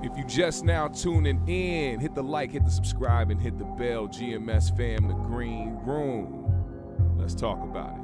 If you just now tuning in, hit the like, hit the subscribe, and hit the bell. GMS fam, the green room. Let's talk about it.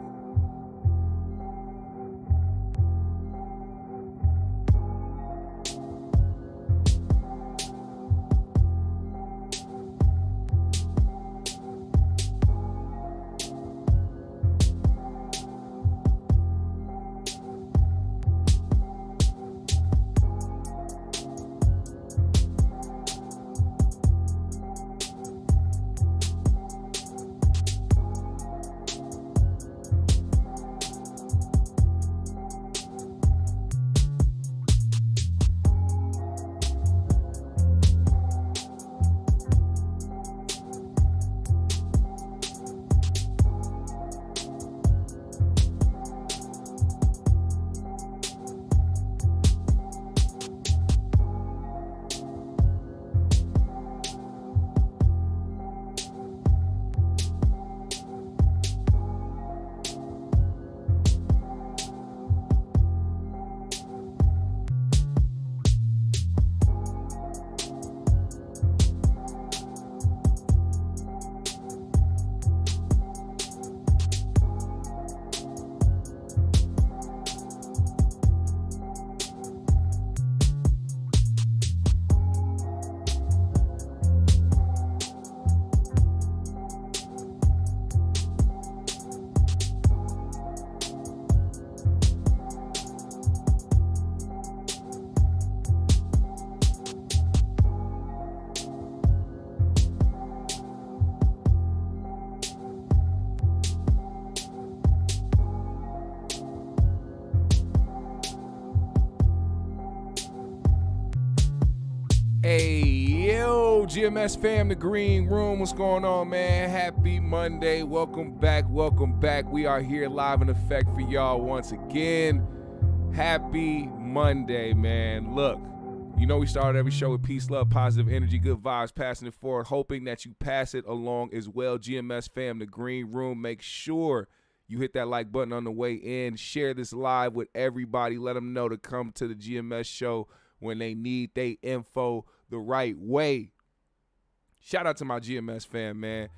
Hey, yo, GMS fam, the green room. What's going on, man? Happy Monday. Welcome back. Welcome back. We are here live in effect for y'all once again. Happy Monday, man. Look, you know we started every show with peace, love, positive energy, good vibes, passing it forward, hoping that you pass it along as well. GMS fam, the green room. Make sure you hit that like button on the way in. Share this live with everybody. Let them know to come to the GMS show when they need they info the right way. Shout out to my GMS fam, man.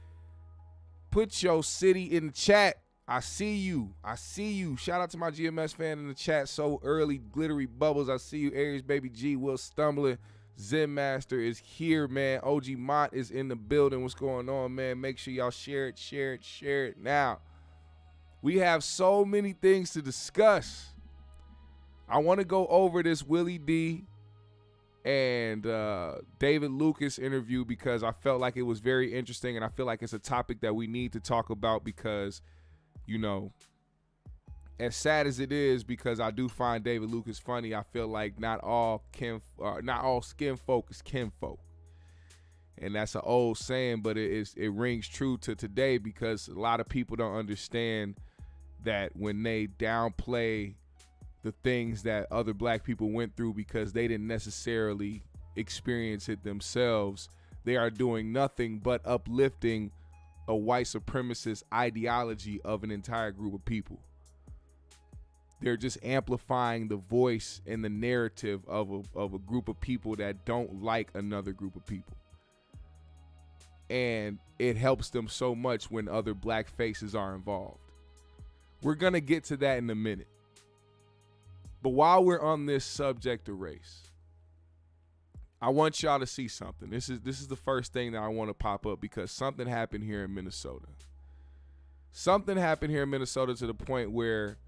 Put your city in the chat. I see you. I see you. Shout out to my GMS fan in the chat so early. Glittery Bubbles. I see you. AIRS Baby G. Will Stumbling. Zen Master is here, man. OG Mott is in the building. What's going on, man? Make sure y'all share it, share it, share it. Now, we have so many things to discuss. I want to go over this Willie D and David Lucas interview because I felt like it was very interesting, and I feel like it's a topic that we need to talk about because, you know, as sad as it is, because I do find David Lucas funny, I feel like not all skin folk is kinfolk. And that's an old saying, but it rings true to today because a lot of people don't understand that when they downplay the things that other black people went through because they didn't necessarily experience it themselves, they are doing nothing but uplifting a white supremacist ideology of an entire group of people. They're just amplifying the voice and the narrative of a group of people that don't like another group of people. And it helps them so much when other black faces are involved. We're going to get to that in a minute. But while we're on this subject of race, I want y'all to see something. This is the first thing that I want to pop up because something happened here in Minnesota. Something happened here in Minnesota to the point where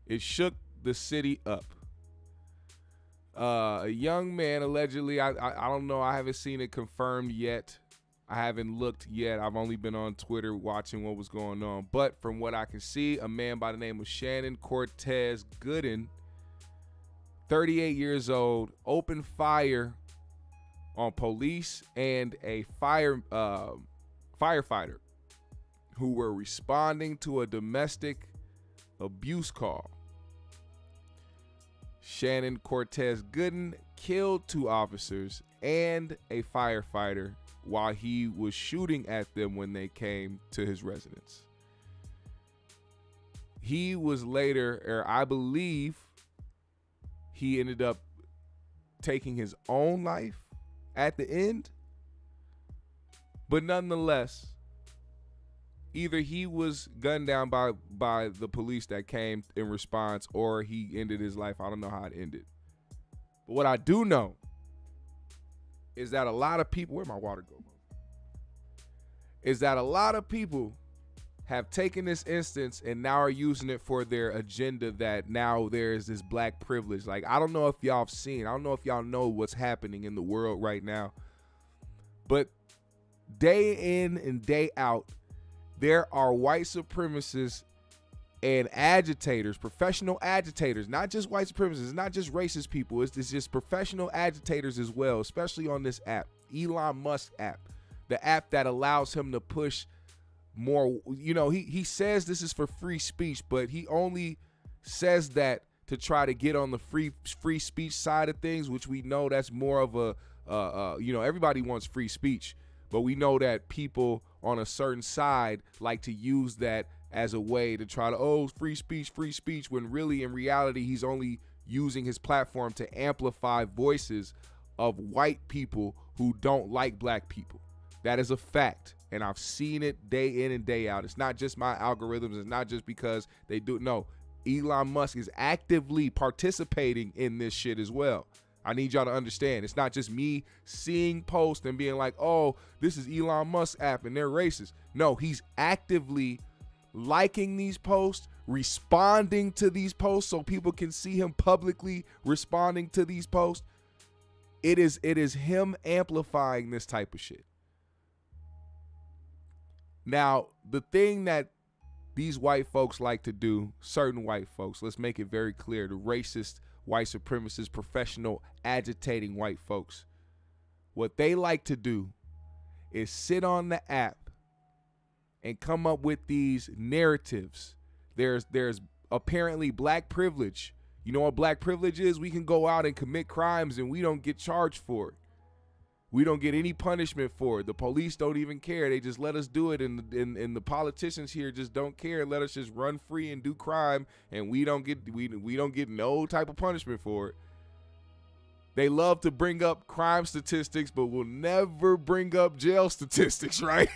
it shook the city up. A young man allegedly, I don't know, I haven't seen it confirmed yet. I haven't looked yet. I've only been on Twitter watching what was going on. But from what I can see, a man by the name of Shannon Cortez Gooden, 38 years old, opened fire on police and a firefighter who were responding to a domestic abuse call. Shannon Cortez Gooden killed 2 officers and a firefighter while he was shooting at them when they came to his residence. He was later, or I believe he ended up taking his own life at the end. But nonetheless, either he was gunned down by the police that came in response, or he ended his life. I don't know how it ended. But what I do know is that a lot of people, where'd my water go? Is that a lot of people have taken this instance and now are using it for their agenda, that now there's this black privilege. Like, I don't know if y'all have seen, I don't know if y'all know what's happening in the world right now, but day in and day out, there are white supremacists and agitators, professional agitators, not just white supremacists, not just racist people. It's just professional agitators as well, especially on this app, Elon Musk app, the app that allows him to push more. You know, he says this is for free speech, but he only says that to try to get on the free speech side of things, which we know that's more of a, you know, everybody wants free speech, but we know that people on a certain side like to use that as a way to try to, oh, free speech, when really in reality he's only using his platform to amplify voices of white people who don't like black people. That is a fact, and I've seen it day in and day out. It's not just my algorithms. It's not just because they do. No, Elon Musk is actively participating in this shit as well. I need y'all to understand. It's not just me seeing posts and being like, oh, this is Elon Musk app and they're racist. No, he's actively liking these posts, responding to these posts so people can see him publicly responding to these posts. It is him amplifying this type of shit. Now, the thing that these white folks like to do, certain white folks, let's make it very clear, the racist, white supremacist, professional, agitating white folks, what they like to do is sit on the app and come up with these narratives. There's apparently black privilege. You know what black privilege is? We can go out and commit crimes and we don't get charged for it. We don't get any punishment for it. The police don't even care. They just let us do it, and the politicians here just don't care. Let us just run free and do crime, and we don't get no type of punishment for it. They love to bring up crime statistics, but will never bring up jail statistics, right?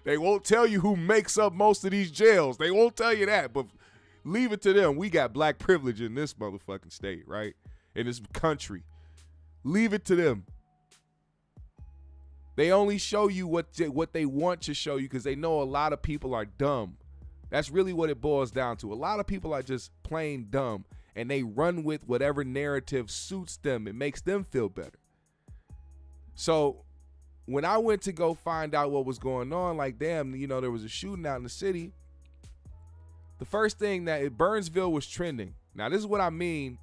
They won't tell you who makes up most of these jails. They won't tell you that, but leave it to them. We got black privilege in this motherfucking state, right? In this country. Leave it to them. They only show you what they want to show you because they know a lot of people are dumb. That's really what it boils down to. A lot of people are just plain dumb, and they run with whatever narrative suits them. It makes them feel better. So when I went to go find out what was going on, like, damn, you know, there was a shooting out in the city. The first thing that Burnsville was trending. Now, this is what I mean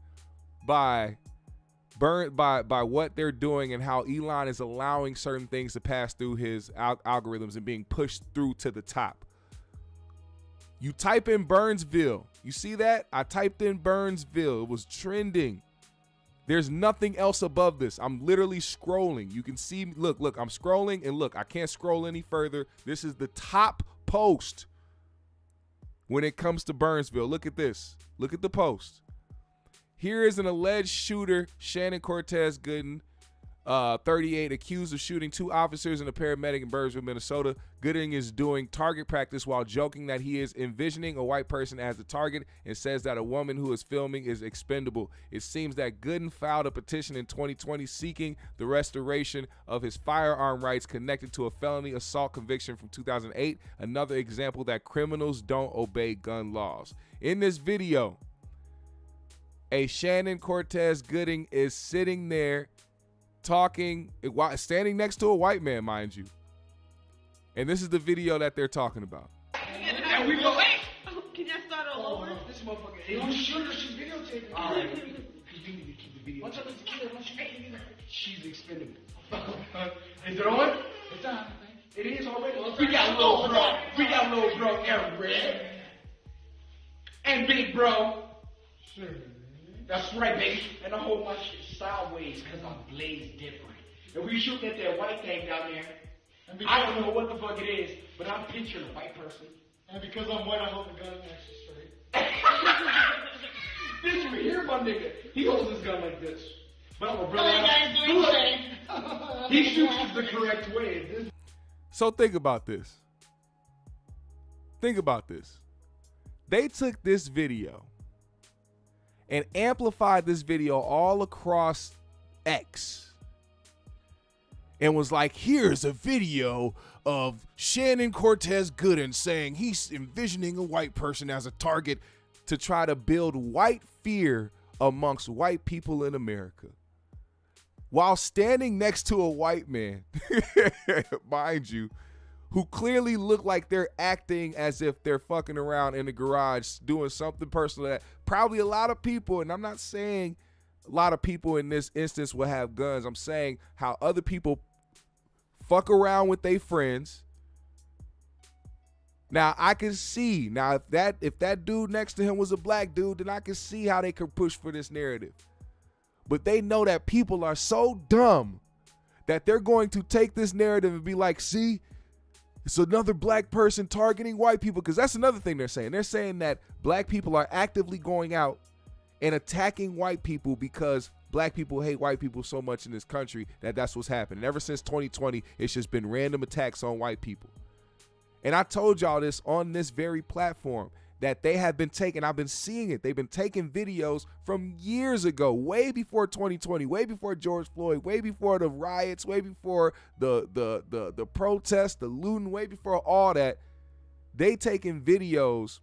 by what they're doing and how Elon is allowing certain things to pass through his algorithms and being pushed through to the top. You type in Burnsville. You see that? I typed in Burnsville. It was trending. There's nothing else above this. I'm literally scrolling. You can see, look, I'm scrolling, and look, I can't scroll any further. This is the top post when it comes to Burnsville. Look at this. Look at the post. Here is an alleged shooter, Shannon Cortez Gooden, 38, accused of shooting 2 officers and a paramedic in Burnsville, Minnesota. Gooding is doing target practice while joking that he is envisioning a white person as the target and says that a woman who is filming is expendable. It seems that Gooden filed a petition in 2020 seeking the restoration of his firearm rights connected to a felony assault conviction from 2008, another example that criminals don't obey gun laws. In this video, a Shannon Cortez Gooding is sitting there talking, standing next to a white man, mind you. And this is the video that they're talking about. And we go, hey! Can I start all over? This motherfucker, hey, don't shoot her, she's videotaping. All right. Continue to keep the video. Once I let the kid, she's expendable. Is it on? It's on. It is already. We got little bro Aaron Red. And big bro. Sure. That's right, baby. And I hold my shit sideways because I'm blazed different. And we shoot at that white thing down there. I don't know what the fuck it is, but I'm picturing a white person. And because I'm white, I hold the gun actually straight. Did you hear my nigga? He holds his gun like this. But I'm a brother. He shoots it the correct way. So think about this. Think about this. They took this video and amplified this video all across X and was like, here's a video of Shannon Cortez Gooden saying he's envisioning a white person as a target to try to build white fear amongst white people in America, while standing next to a white man, mind you, who clearly look like they're acting as if they're fucking around in the garage doing something personal that probably a lot of people, and I'm not saying a lot of people in this instance will have guns, I'm saying how other people fuck around with their friends. Now I can see, now if that dude next to him was a black dude, then I can see how they could push for this narrative. But they know that people are so dumb that they're going to take this narrative and be like, see, it's another black person targeting white people. Because that's another thing they're saying. They're saying that black people are actively going out and attacking white people because black people hate white people so much in this country that that's what's happening. Ever since 2020, it's just been random attacks on white people. And I told y'all this on this very platform, that they have been taking, I've been seeing it, they've been taking videos from years ago, way before 2020, way before George Floyd, way before the riots, way before the protests, the looting, way before all that. They taking videos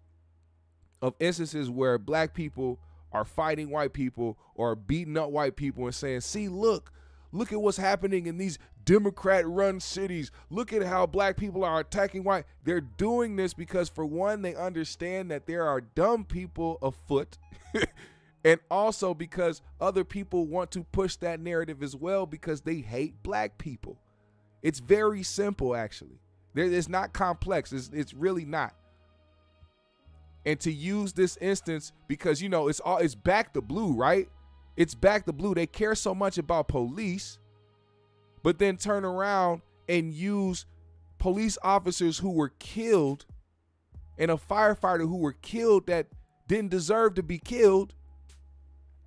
of instances where black people are fighting white people or beating up white people and saying, see, look at what's happening in these Democrat-run cities. Look at how black people are attacking white. They're doing this because, for one, they understand that there are dumb people afoot, and also because other people want to push that narrative as well because they hate black people. It's very simple, actually. It's not complex. It's really not. And to use this instance because, you know, it's back to blue, right? It's back to blue. They care so much about police, but then turn around and use police officers who were killed and a firefighter who were killed that didn't deserve to be killed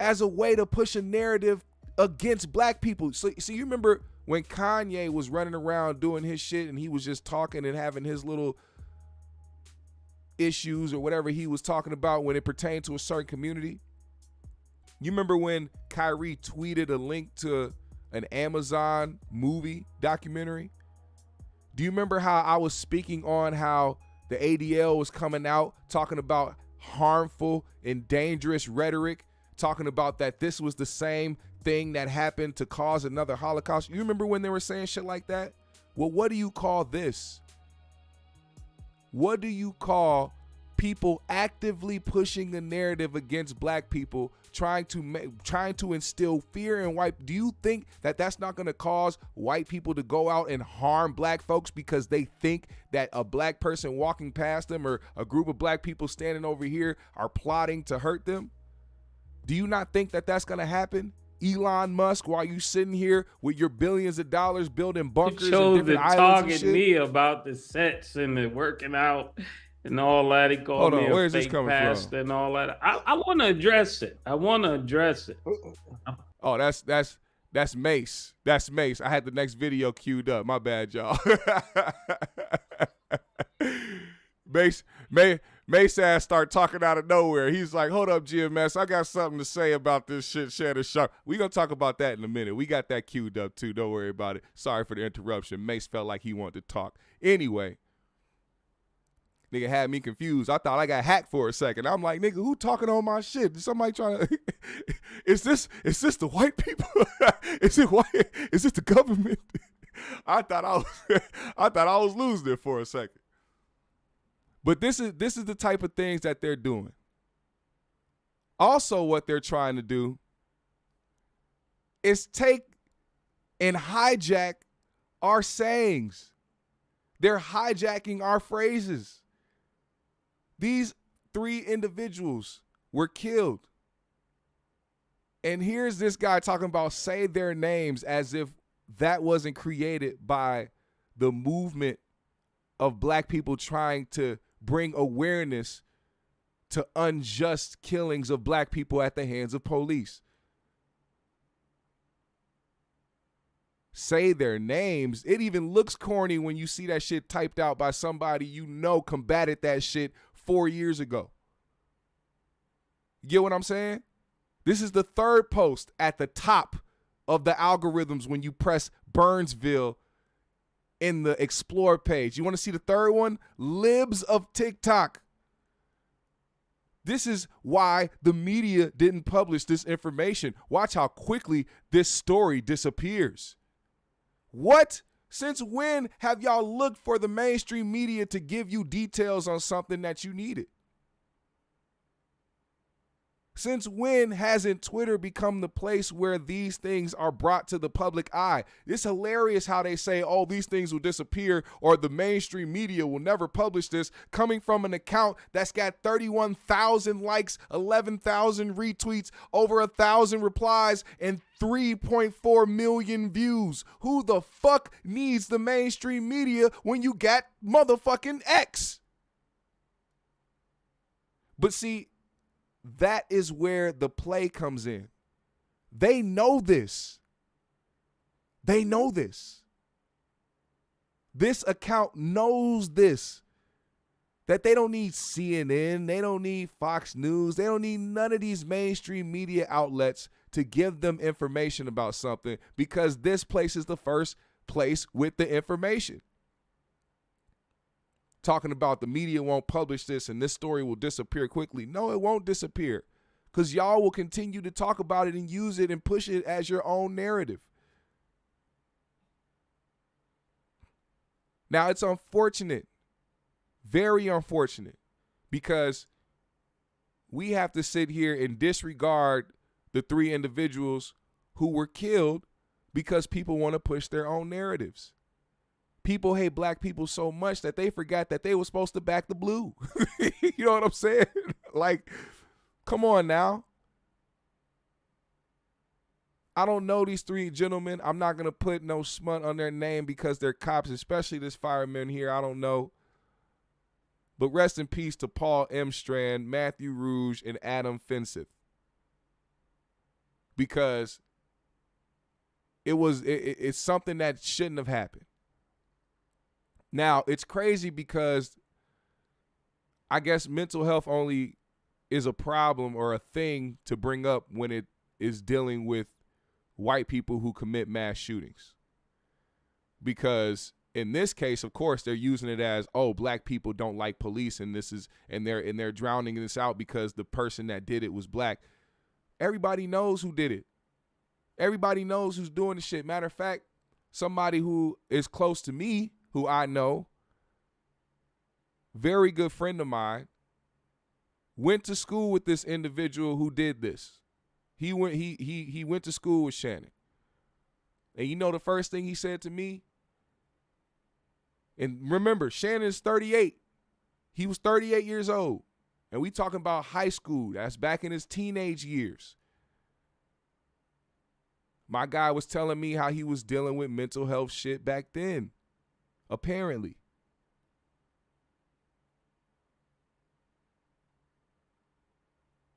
as a way to push a narrative against black people. So you remember when Kanye was running around doing his shit and he was just talking and having his little issues or whatever he was talking about when it pertained to a certain community? You remember when Kyrie tweeted a link to an Amazon movie documentary? Do you remember how I was speaking on how the ADL was coming out talking about harmful and dangerous rhetoric, talking about that this was the same thing that happened to cause another Holocaust? You remember when they were saying shit like that? Well, what do you call this? What do you call people actively pushing the narrative against black people, trying to instill fear in white? Do you think that that's not going to cause white people to go out and harm black folks because they think that a black person walking past them or a group of black people standing over here are plotting to hurt them? Do you not think that that's going to happen? Elon Musk, while you sitting here with your billions of dollars building bunkers and different islands and shit? Me about the sets and the working out and all that. He called me a fake pastor and all that. I want to address it. Oh, that's Mace. That's Mace. I had the next video queued up. My bad, y'all. Mace ass start talking out of nowhere. He's like, hold up, GMS. I got something to say about this shit, Shannon Sharpe. We're going to talk about that in a minute. We got that queued up, too. Don't worry about it. Sorry for the interruption. Mace felt like he wanted to talk. Anyway, nigga had me confused. I thought I got hacked for a second. I'm like, nigga, who talking on my shit? Is somebody trying to... Is this the white people? Is it white? Is it the government? I thought I was losing it for a second. But this is the type of things that they're doing. Also, what they're trying to do is take and hijack our sayings. They're hijacking our phrases. These 3 individuals were killed. And here's this guy talking about say their names as if that wasn't created by the movement of black people trying to bring awareness to unjust killings of black people at the hands of police. Say their names. It even looks corny when you see that shit typed out by somebody you know combated that shit 4 years ago. You get what I'm saying? This is the third post at the top of the algorithms when you press Burnsville in the Explore page. You want to see the third one? Libs of TikTok. This is why the media didn't publish this information. Watch how quickly this story disappears. What? Since when have y'all looked for the mainstream media to give you details on something that you needed? Since when hasn't Twitter become the place where these things are brought to the public eye? It's hilarious how they say, oh, these things will disappear or the mainstream media will never publish this, coming from an account that's got 31,000 likes, 11,000 retweets, over 1,000 replies, and 3.4 million views. Who the fuck needs the mainstream media when you got motherfucking X? But see, that is where the play comes in. They know this. They know this. This account knows this. That they don't need CNN, they don't need Fox News, they don't need none of these mainstream media outlets to give them information about something, because this place is the first place with the information. Talking about the media won't publish this and this story will disappear quickly. No, it won't disappear, because y'all will continue to talk about it and use it and push it as your own narrative. Now, it's unfortunate, very unfortunate, because we have to sit here and disregard the 3 individuals who were killed because people want to push their own narratives. People hate black people so much that they forgot that they were supposed to back the blue. You know what I'm saying? Like, come on now. I don't know these 3 gentlemen. I'm not going to put no smut on their name because they're cops, especially this fireman here. I don't know. But rest in peace to Paul M. Strand, Matthew Rouge, and Adam Fenseth. Because it's something that shouldn't have happened. Now, it's crazy because I guess mental health only is a problem or a thing to bring up when it is dealing with white people who commit mass shootings. Because in this case, of course, they're using it as, oh, black people don't like police and they're drowning this out because the person that did it was black. Everybody knows who did it. Everybody knows who's doing the shit. Matter of fact, somebody who is close to me, who I know, very good friend of mine, went to school with this individual who did this. He went to school with Shannon. And you know the first thing he said to me? And remember, Shannon's 38. He was 38 years old. And we talking about high school. That's back in his teenage years. My guy was telling me how he was dealing with mental health shit back then. Apparently.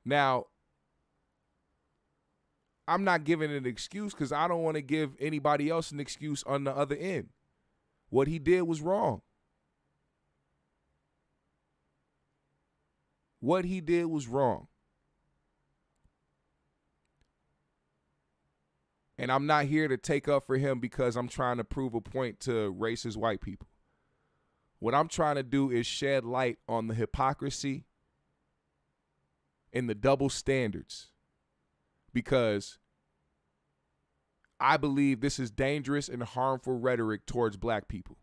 Now, I'm not giving an excuse because I don't want to give anybody else an excuse on the other end. What he did was wrong. What he did was wrong. And I'm not here to take up for him because I'm trying to prove a point to racist white people. What I'm trying to do is shed light on the hypocrisy and the double standards, because I believe this is dangerous and harmful rhetoric towards black people.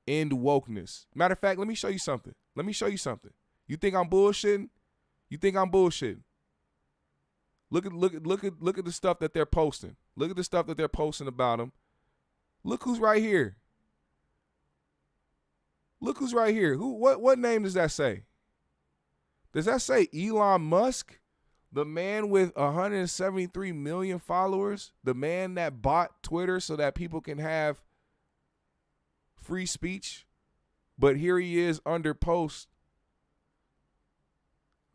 End wokeness. Matter of fact, let me show you something. You think I'm bullshitting? Look at the stuff that they're posting. Look at the stuff that they're posting about him. Look who's right here. What name does that say? Does that say Elon Musk? The man with 173 million followers? The man that bought Twitter so that people can have free speech? But here he is under post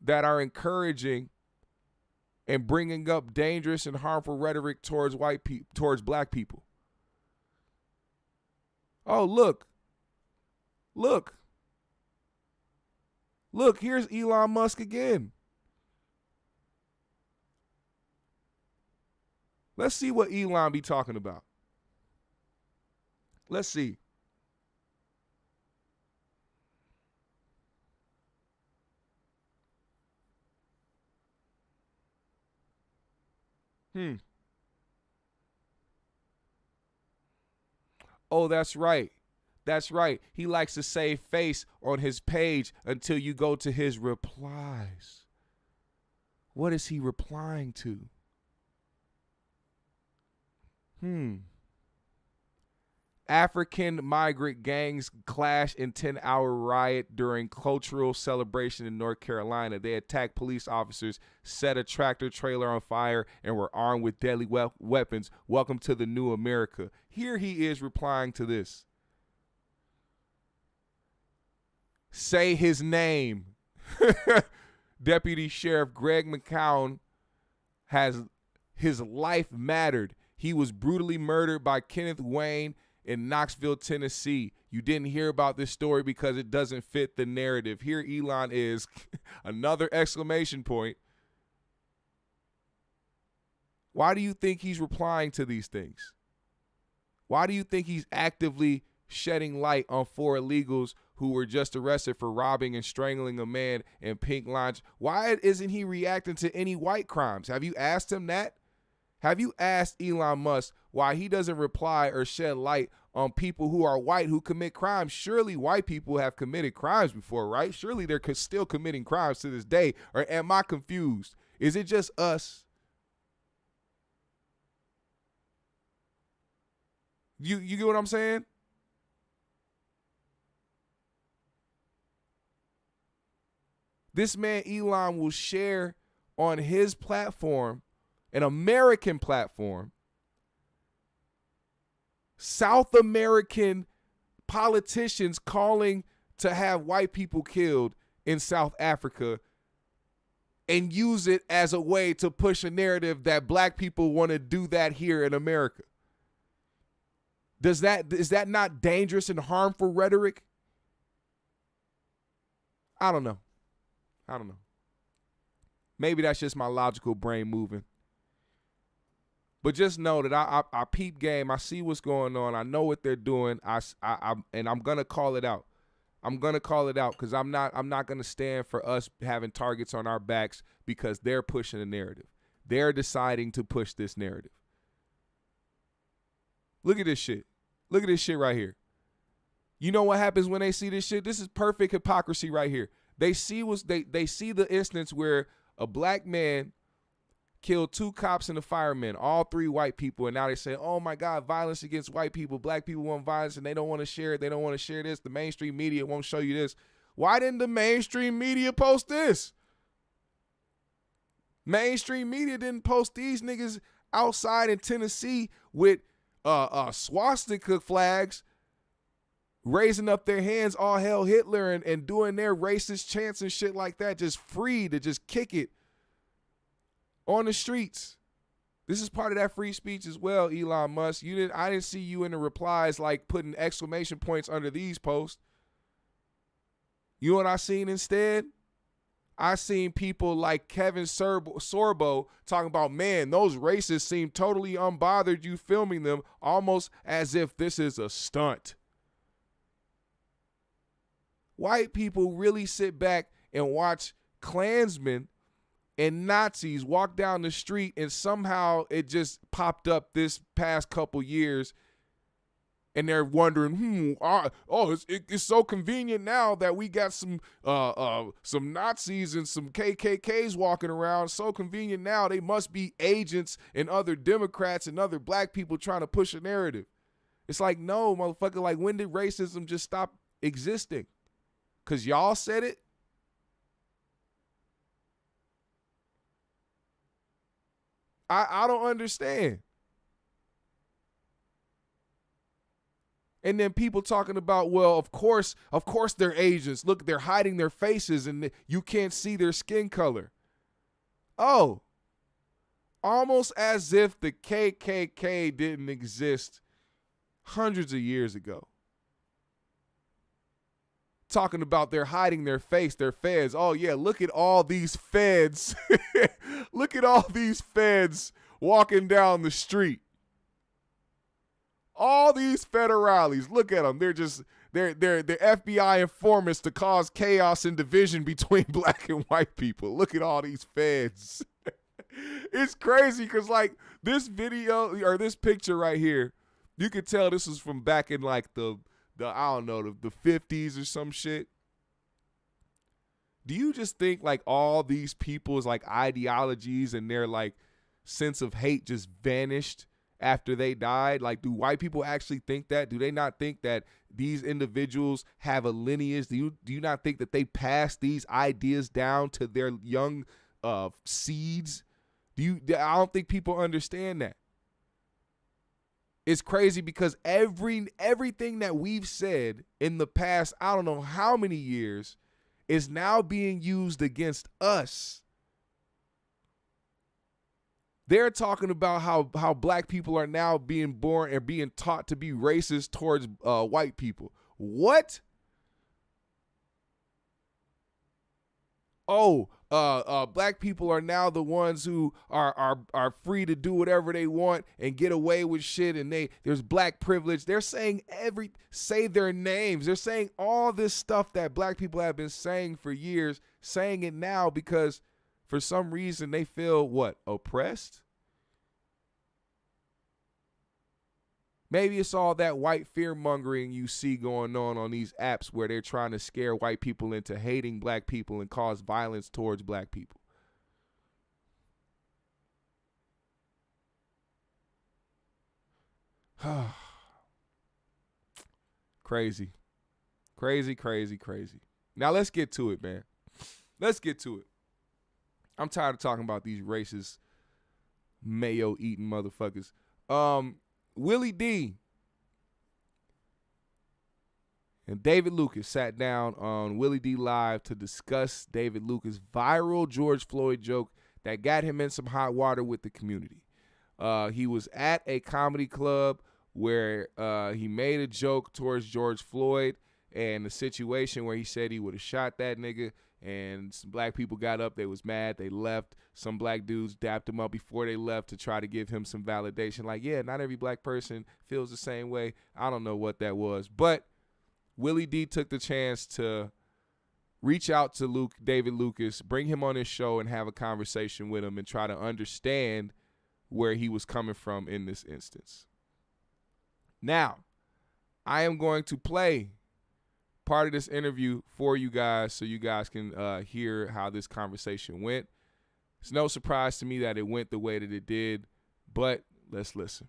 that are encouraging and bringing up dangerous and harmful rhetoric towards towards black people. Oh, look, here's Elon Musk again. Let's see what Elon be talking about. Let's see. Oh, that's right. That's right. He likes to save face on his page until you go to his replies. What is he replying to? African migrant gangs clash in 10-hour riot during cultural celebration in North Carolina. They attacked police officers, set a tractor trailer on fire, and were armed with deadly weapons. Welcome to the new America. Here he is replying to this. Say his name. Deputy Sheriff Greg McCown has his life mattered. He was brutally murdered by Kenneth Wayne in Knoxville, Tennessee. You didn't hear about this story because it doesn't fit the narrative. Here Elon is, another exclamation point. Why do you think he's replying to these things? Why do you think he's actively shedding light on 4 illegals who were just arrested for robbing and strangling a man in Pink Lodge? Why isn't he reacting to any white crimes? Have you asked him that? Have you asked Elon Musk why he doesn't reply or shed light on people who are white who commit crimes? Surely white people have committed crimes before, right? Surely they're still committing crimes to this day. Or am I confused? Is it just us? You get what I'm saying? This man Elon will share on his platform, an American platform, South American politicians calling to have white people killed in South Africa and use it as a way to push a narrative that black people want to do that here in America. Is that not dangerous and harmful rhetoric? I don't know. Maybe that's just my logical brain moving. But just know that I peep game. I see what's going on. I know what they're doing. And I'm gonna call it out. I'm gonna call it out because I'm not gonna stand for us having targets on our backs because they're pushing a narrative. They're deciding to push this narrative. Look at this shit. Look at this shit right here. You know what happens when they see this shit? This is perfect hypocrisy right here. They see the instance where a black man killed 2 cops and a fireman, all 3 white people, and now they say, oh my God, violence against white people. Black people want violence and they don't want to share it. They don't want to share this. The mainstream media won't show you this. Why didn't the mainstream media post this? Mainstream media didn't post these niggas outside in Tennessee with swastika flags, raising up their hands, all hail Hitler, and doing their racist chants and shit like that, just free to just kick it on the streets. This is part of that free speech as well, Elon Musk. I didn't see you in the replies like putting exclamation points under these posts. You know what I seen instead? I seen people like Kevin Sorbo talking about, man, those racists seem totally unbothered you filming them, almost as if this is a stunt. White people really sit back and watch Klansmen and Nazis walk down the street, and somehow it just popped up this past couple years, and they're wondering, it's so convenient now that we got some Nazis and some KKKs walking around. So convenient now, they must be agents and other Democrats and other black people trying to push a narrative. It's like, no, motherfucker, like when did racism just stop existing? Because y'all said it? I don't understand. And then people talking about, well, of course they're Asians. Look, they're hiding their faces and you can't see their skin color. Oh, almost as if the KKK didn't exist hundreds of years ago. Talking about they're hiding their face, their feds. Oh, yeah, look at all these feds. Look at all these feds walking down the street. All these federales, look at them. They're FBI informants to cause chaos and division between black and white people. Look at all these feds. It's crazy because, like, this video or this picture right here, you could tell this was from back in, like, the I don't know, the 50s or some shit. Do you just think, like, all these people's, like, ideologies and their, like, sense of hate just vanished after they died? Like, do white people actually think that? Do they not think that these individuals have a lineage? Do you not think that they pass these ideas down to their young seeds? I don't think people understand that. It's crazy because everything that we've said in the past, I don't know how many years, is now being used against us. They're talking about how black people are now being born and being taught to be racist towards white people. What? Oh, black people are now the ones who are free to do whatever they want and get away with shit, and there's black privilege. They're saying say their names. They're saying all this stuff that black people have been saying for years, saying it now because for some reason they feel what? Oppressed? Maybe it's all that white fear-mongering you see going on these apps where they're trying to scare white people into hating black people and cause violence towards black people. Crazy. Crazy. Now let's get to it, man. Let's get to it. I'm tired of talking about these racist mayo-eating motherfuckers. Willie D and David Lucas sat down on Willie D Live to discuss David Lucas' viral George Floyd joke that got him in some hot water with the community. He was at a comedy club where he made a joke towards George Floyd and the situation where he said he would have shot that nigga, and some black people got up. They was mad. They left. Some black dudes dapped him up before they left to try to give him some validation. Like, yeah, not every black person feels the same way. I don't know what that was. But Willie D took the chance to reach out to David Lucas, bring him on his show and have a conversation with him and try to understand where he was coming from in this instance. Now, I am going to play part of this interview for you guys so you guys can hear how this conversation went. It's no surprise to me that it went the way that it did, but let's listen.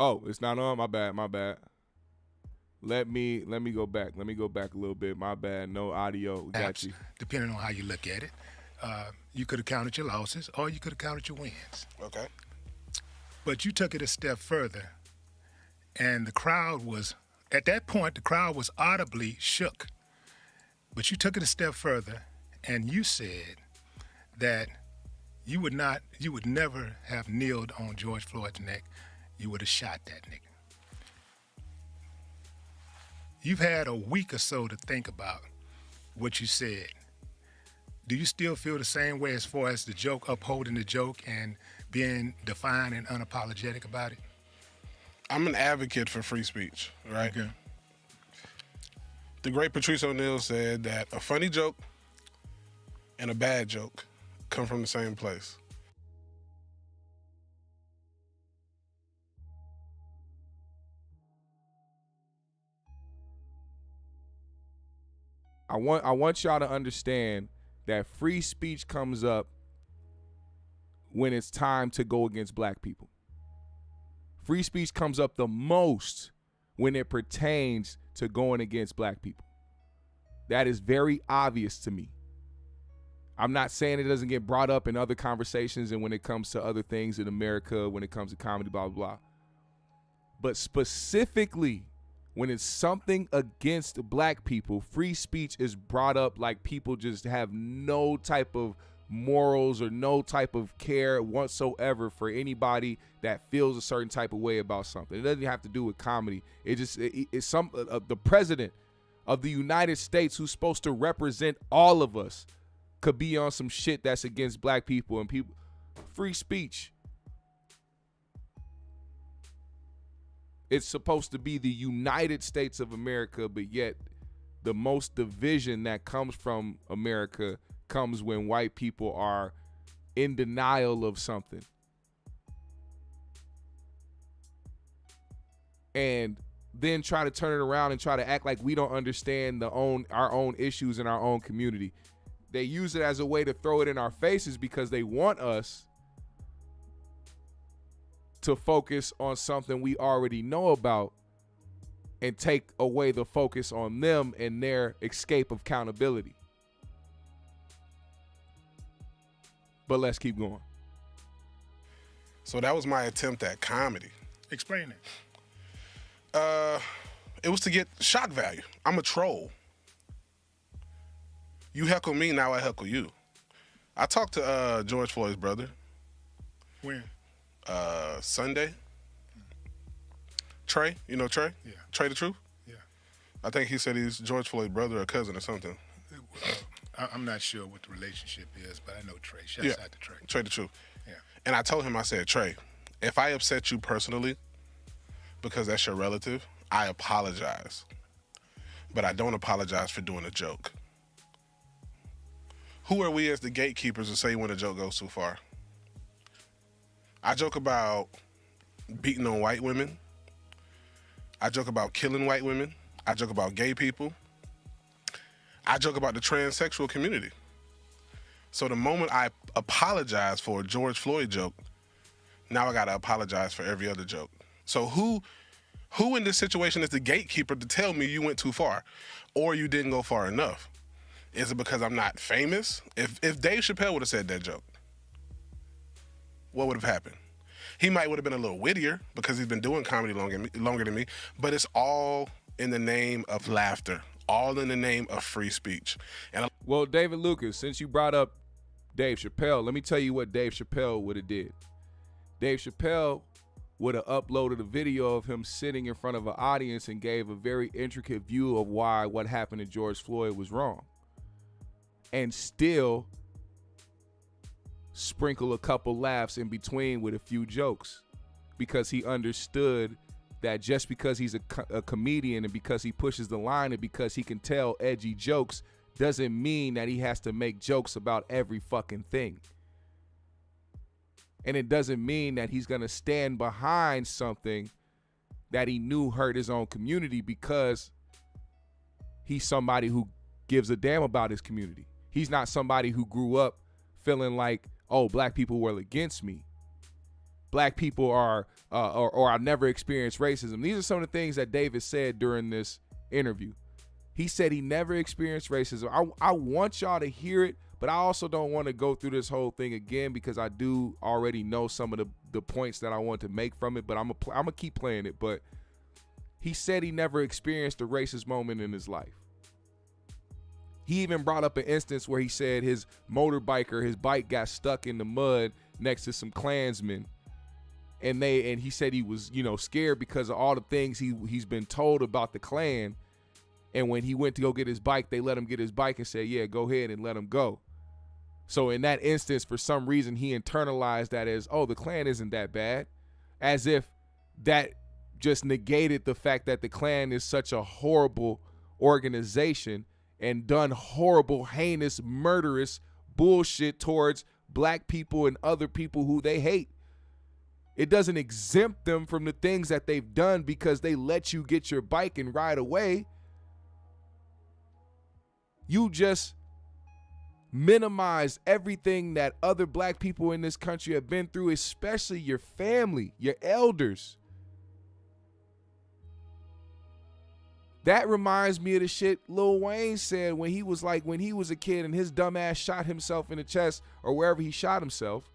Oh, it's not on? My bad. Let me go back. Let me go back a little bit. My bad. No audio. We got you. Depending on how you look at it, you could have counted your losses or you could have counted your wins. Okay. But you took it a step further, and the crowd was, at that point, the crowd was audibly shook. But you took it a step further, and you said that you would never have kneeled on George Floyd's neck. You would have shot that nigga. You've had a week or so to think about what you said. Do you still feel the same way as far as the joke, upholding the joke and being defiant and unapologetic about it? I'm an advocate for free speech, right? Okay. The great Patrice O'Neal said that a funny joke and a bad joke come from the same place. I want y'all to understand that free speech comes up when it's time to go against black people. Free speech comes up the most when it pertains to going against black people. That is very obvious to me. I'm not saying it doesn't get brought up in other conversations and when it comes to other things in America, when it comes to comedy, blah, blah, blah. But specifically, when it's something against black people, free speech is brought up like people just have no type of morals or no type of care whatsoever for anybody that feels a certain type of way about something. It doesn't have to do with comedy. It's the president of the United States, who's supposed to represent all of us, could be on some shit that's against black people and people. Free speech. It's supposed to be the United States of America, but yet the most division that comes from America comes when white people are in denial of something. And then try to turn it around and try to act like we don't understand our own issues in our own community. They use it as a way to throw it in our faces because they want us to focus on something we already know about and take away the focus on them and their escape of accountability. But let's keep going. So that was my attempt at comedy. Explain it. It was to get shock value. I'm a troll. You heckle me, now I heckle you. I talked to George Floyd's brother. When? Sunday. Trey, you know Trey? Yeah. Trey the Truth? Yeah. I think he said he's George Floyd's brother or cousin or something. I'm not sure what the relationship is, but I know Trey. Shouts out to Trey. Trey the Truth. Yeah. And I told him, I said, Trey, if I upset you personally, because that's your relative, I apologize. But I don't apologize for doing a joke. Who are we as the gatekeepers to say when a joke goes too far? I joke about beating on white women. I joke about killing white women. I joke about gay people. I joke about the transsexual community. So the moment I apologize for a George Floyd joke, now I gotta apologize for every other joke. So who in this situation is the gatekeeper to tell me you went too far or you didn't go far enough? Is it because I'm not famous? If Dave Chappelle would have said that joke, what would have happened? He might would have been a little wittier because he's been doing comedy longer than me, but it's all in the name of laughter, all in the name of free speech. Well, David Lucas, since you brought up Dave Chappelle, let me tell you what Dave Chappelle would have did. Dave Chappelle would have uploaded a video of him sitting in front of an audience and gave a very intricate view of why what happened to George Floyd was wrong. And still sprinkle a couple laughs in between with a few jokes, because he understood that just because he's a comedian and because he pushes the line and because he can tell edgy jokes doesn't mean that he has to make jokes about every fucking thing. And it doesn't mean that he's going to stand behind something that he knew hurt his own community because he's somebody who gives a damn about his community. He's not somebody who grew up feeling like, oh, black people were against me. Black people are, or I've never experienced racism. These are some of the things that David said during this interview. He said he never experienced racism. I want y'all to hear it, but I also don't want to go through this whole thing again because I do already know some of the points that I want to make from it, but I'm gonna keep playing it. But he said he never experienced a racist moment in his life. He even brought up an instance where he said his his bike got stuck in the mud next to some Klansmen. And he said he was, scared because of all the things he's been told about the Klan. And when he went to go get his bike, they let him get his bike and said, yeah, go ahead and let him go. So in that instance, for some reason, he internalized that as, oh, the Klan isn't that bad. As if that just negated the fact that the Klan is such a horrible organization and done horrible, heinous, murderous bullshit towards black people and other people who they hate. It doesn't exempt them from the things that they've done because they let you get your bike and ride away. You just minimize everything that other black people in this country have been through, especially your family, your elders. That reminds me of the shit Lil Wayne said when he was a kid and his dumb ass shot himself in the chest or wherever he shot himself.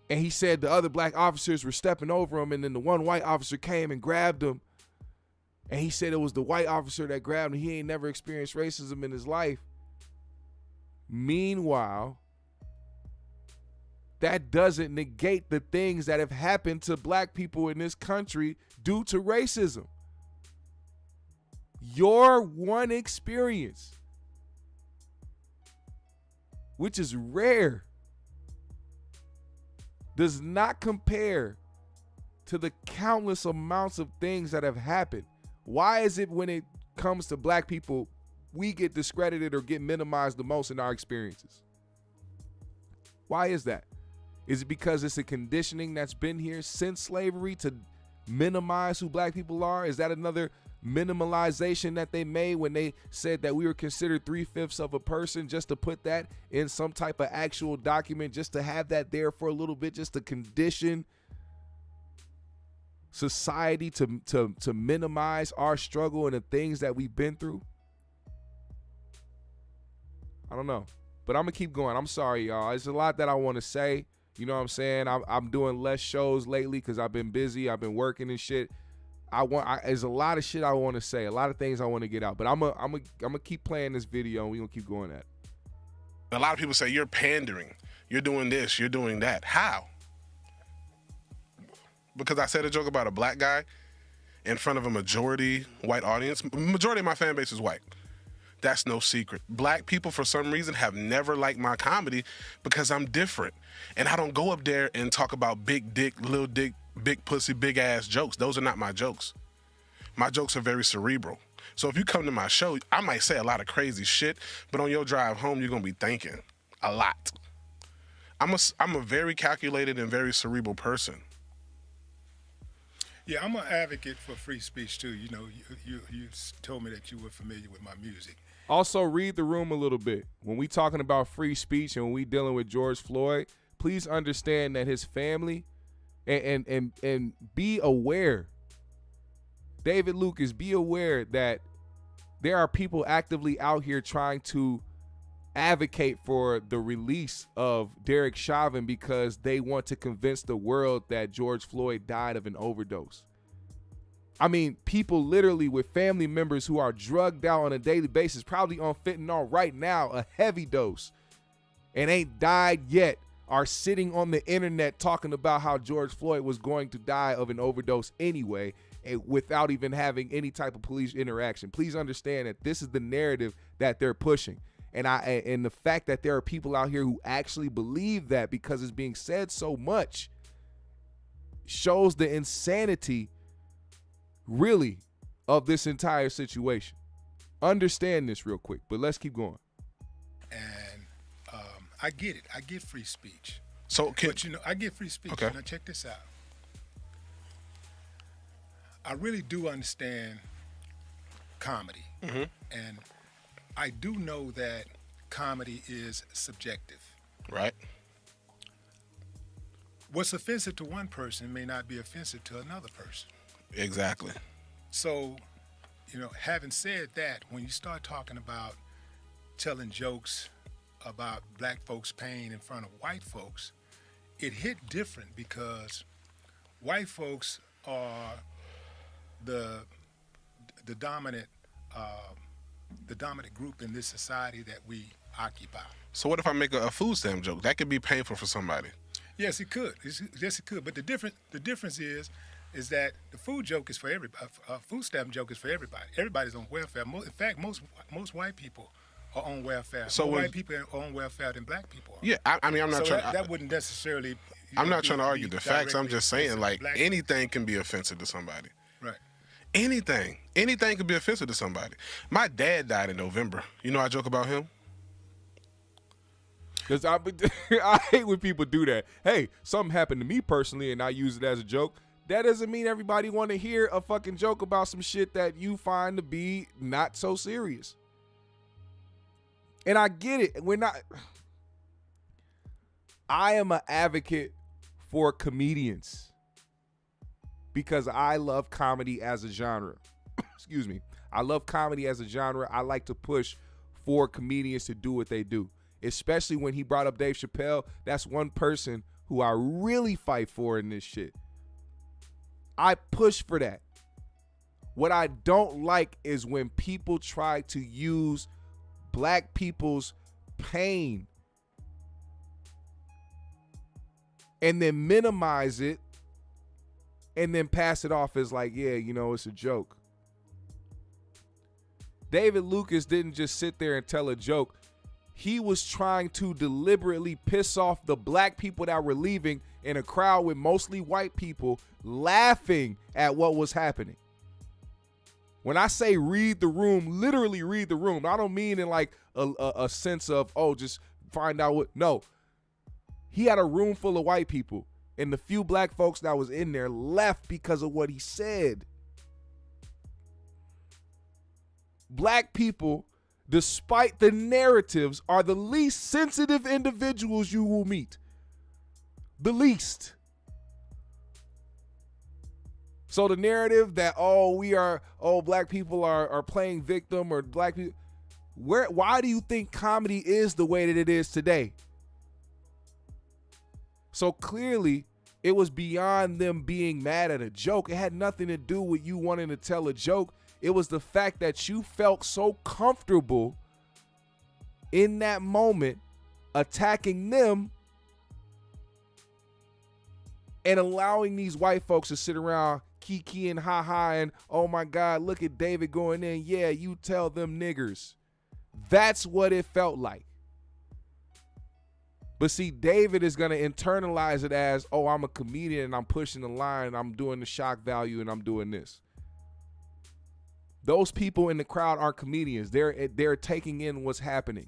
And he said the other black officers were stepping over him, and then the one white officer came and grabbed him. And he said it was the white officer that grabbed him. He ain't never experienced racism in his life. Meanwhile, that doesn't negate the things that have happened to black people in this country due to racism. Your one experience, which is rare, does not compare to the countless amounts of things that have happened. Why is it when it comes to black people, we get discredited or get minimized the most in our experiences? Why is that? Is it because it's a conditioning that's been here since slavery to minimize who black people are? Is that another minimalization that they made when they said that we were considered 3/5 of a person, just to put that in some type of actual document, just to have that there for a little bit, just to condition society to minimize our struggle and the things that we've been through? I don't know, but I'm gonna keep going. I'm sorry, y'all. There's a lot that I want to say. You know what I'm saying? I'm doing less shows lately because I've been busy. I've been working and shit. There's a lot of shit I want to say, a lot of things I want to get out, but I'm gonna keep playing this video and we're gonna keep going at it. A lot of people say you're pandering, you're doing this, you're doing that. How? Because I said a joke about a black guy in front of a majority white audience. Majority of my fan base is white. That's no secret. Black people, for some reason, have never liked my comedy because I'm different. And I don't go up there and talk about big dick, little dick, big pussy, big ass jokes. Those are not my jokes. My jokes are very cerebral. So if you come to my show, I might say a lot of crazy shit, but on your drive home, you're going to be thinking a lot. I'm a very calculated and very cerebral person. Yeah, I'm an advocate for free speech too. You know, you told me that you were familiar with my music. Also, read the room a little bit. When we talking about free speech and when we dealing with George Floyd, please understand that his family and be aware. David Lucas, be aware that there are people actively out here trying to advocate for the release of Derek Chauvin because they want to convince the world that George Floyd died of an overdose. I mean, people literally with family members who are drugged out on a daily basis, probably on fentanyl right now, a heavy dose, and ain't died yet, are sitting on the internet talking about how George Floyd was going to die of an overdose anyway, without even having any type of police interaction. Please understand that this is the narrative that they're pushing. And the fact that there are people out here who actually believe that because it's being said so much shows the insanity, really, of this entire situation. Understand this real quick, but let's keep going. And I get it. I get free speech. But I get free speech. Okay. Now check this out. I really do understand comedy. Mm-hmm. And I do know that comedy is subjective. Right. What's offensive to one person may not be offensive to another person. Exactly. So, having said that, when you start talking about telling jokes about black folks' pain in front of white folks, it hit different because white folks are the dominant group in this society that we occupy. So what if I make a food stamp joke? That could be painful for somebody. Yes, it could. Yes, it could. But the difference is that the food joke is for everybody. Food stamp joke is for everybody. Everybody's on welfare. In fact, most white people are on welfare. So more white people are on welfare than black people are. Yeah, I mean, I'm not trying. That wouldn't necessarily. I'm not trying to argue the facts. I'm just saying, like, anything can be offensive to somebody. Right. Anything could be offensive to somebody. My dad died in November. You know I joke about him? Because I hate when people do that. Hey, something happened to me personally and I use it as a joke. That doesn't mean everybody want to hear a fucking joke about some shit that you find to be not so serious. And I get it. I am an advocate for comedians because I love comedy as a genre. Excuse me. I love comedy as a genre. I like to push for comedians to do what they do. Especially when he brought up Dave Chappelle. That's one person who I really fight for in this shit. I push for that. What I don't like is when people try to use black people's pain and then minimize it and then pass it off as like, yeah, you know, it's a joke. David Lucas didn't just sit there and tell a joke. He was trying to deliberately piss off the black people that were leaving in a crowd with mostly white people laughing at what was happening. When I say read the room, literally read the room. I don't mean in like a sense of, oh, just find out what. No. He had a room full of white people, and the few black folks that was in there left because of what he said. Black people, despite the narratives, are the least sensitive individuals you will meet. The least. So the narrative that, black people are playing victim or black people, why do you think comedy is the way that it is today? So clearly, it was beyond them being mad at a joke. It had nothing to do with you wanting to tell a joke. It was the fact that you felt so comfortable in that moment attacking them and allowing these white folks to sit around kiki and ha-ha and, oh my God, look at David going in. Yeah, you tell them niggers. That's what it felt like. But see, David is going to internalize it as, oh, I'm a comedian and I'm pushing the line and I'm doing the shock value and I'm doing this. Those people in the crowd aren't comedians. They're taking in what's happening.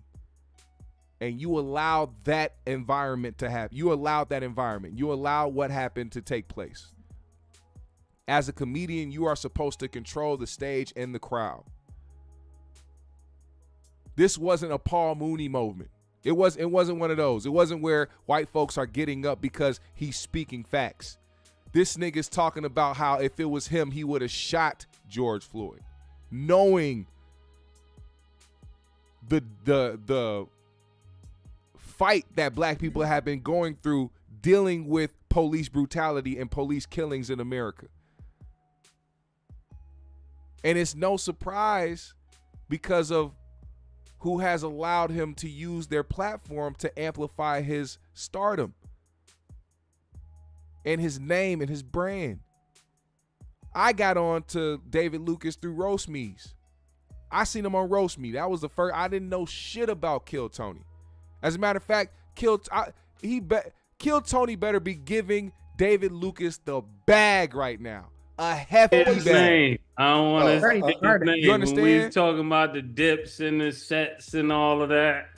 And you allow that environment to happen. You allowed that environment. You allow what happened to take place. As a comedian, you are supposed to control the stage and the crowd. This wasn't a Paul Mooney moment. It wasn't one of those. It wasn't where white folks are getting up because he's speaking facts. This nigga's talking about how if it was him, he would have shot George Floyd, knowing the fight that black people have been going through dealing with police brutality and police killings in America. And it's no surprise because of who has allowed him to use their platform to amplify his stardom and his name and his brand. I got on to David Lucas through Roast Me's. I seen him on Roast Me. That was the first. I didn't know shit about Kill Tony. As a matter of fact, Kill Tony better be giving David Lucas the bag right now. A hefty bag. I don't want to say his name. You understand? When we was talking about the dips and the sets and all of that.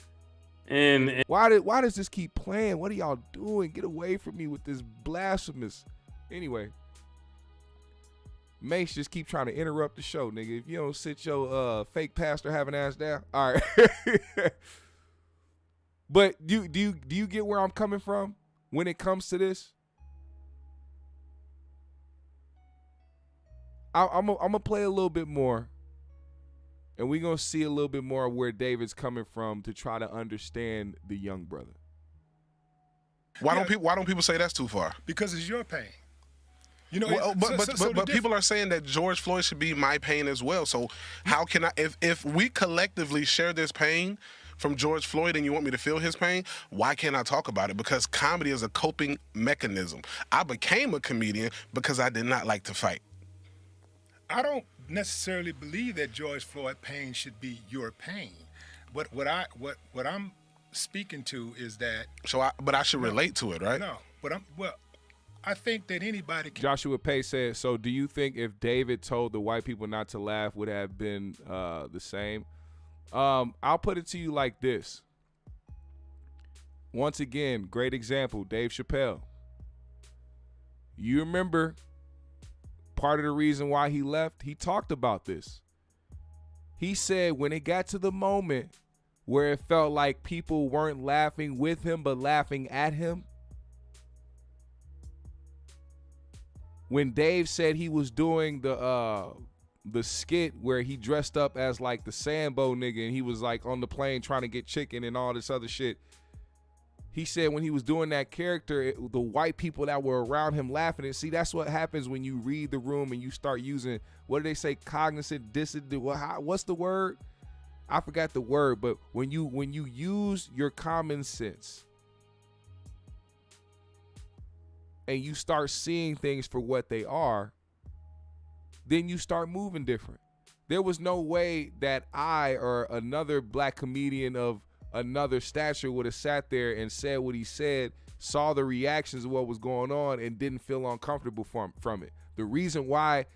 And why does this keep playing? What are y'all doing? Get away from me with this blasphemous. Anyway, Mace just keep trying to interrupt the show, nigga. If you don't sit your fake pastor having ass down, all right. But do you get where I'm coming from when it comes to this? I'm gonna play a little bit more, and we're gonna see a little bit more of where David's coming from to try to understand the young brother. Why don't people say that's too far? Because it's your pain. You know, but people are saying that George Floyd should be my pain as well. So how can I, if we collectively share this pain from George Floyd and you want me to feel his pain, why can't I talk about it? Because comedy is a coping mechanism. I became a comedian because I did not like to fight. I don't necessarily believe that George Floyd pain should be your pain. But what I'm speaking to is that. But I should relate to it, right? No, but I think that anybody can. Joshua Pay said, so do you think if David told the white people not to laugh would have been the same? I'll put it to you like this. Once again, great example, Dave Chappelle. You remember part of the reason why he left? He talked about this. He said when it got to the moment where it felt like people weren't laughing with him but laughing at him, when Dave said he was doing the skit where he dressed up as like the Sambo nigga and he was like on the plane trying to get chicken and all this other shit, he said when he was doing that character, the white people that were around him laughing. And see, that's what happens when you read the room and you start using, what do they say, cognizant dissonance? What's the word? I forgot the word, but when you use your common sense and you start seeing things for what they are, then you start moving different. There was no way that I or another black comedian of another stature would have sat there and said what he said, saw the reactions of what was going on, and didn't feel uncomfortable from it. The reason why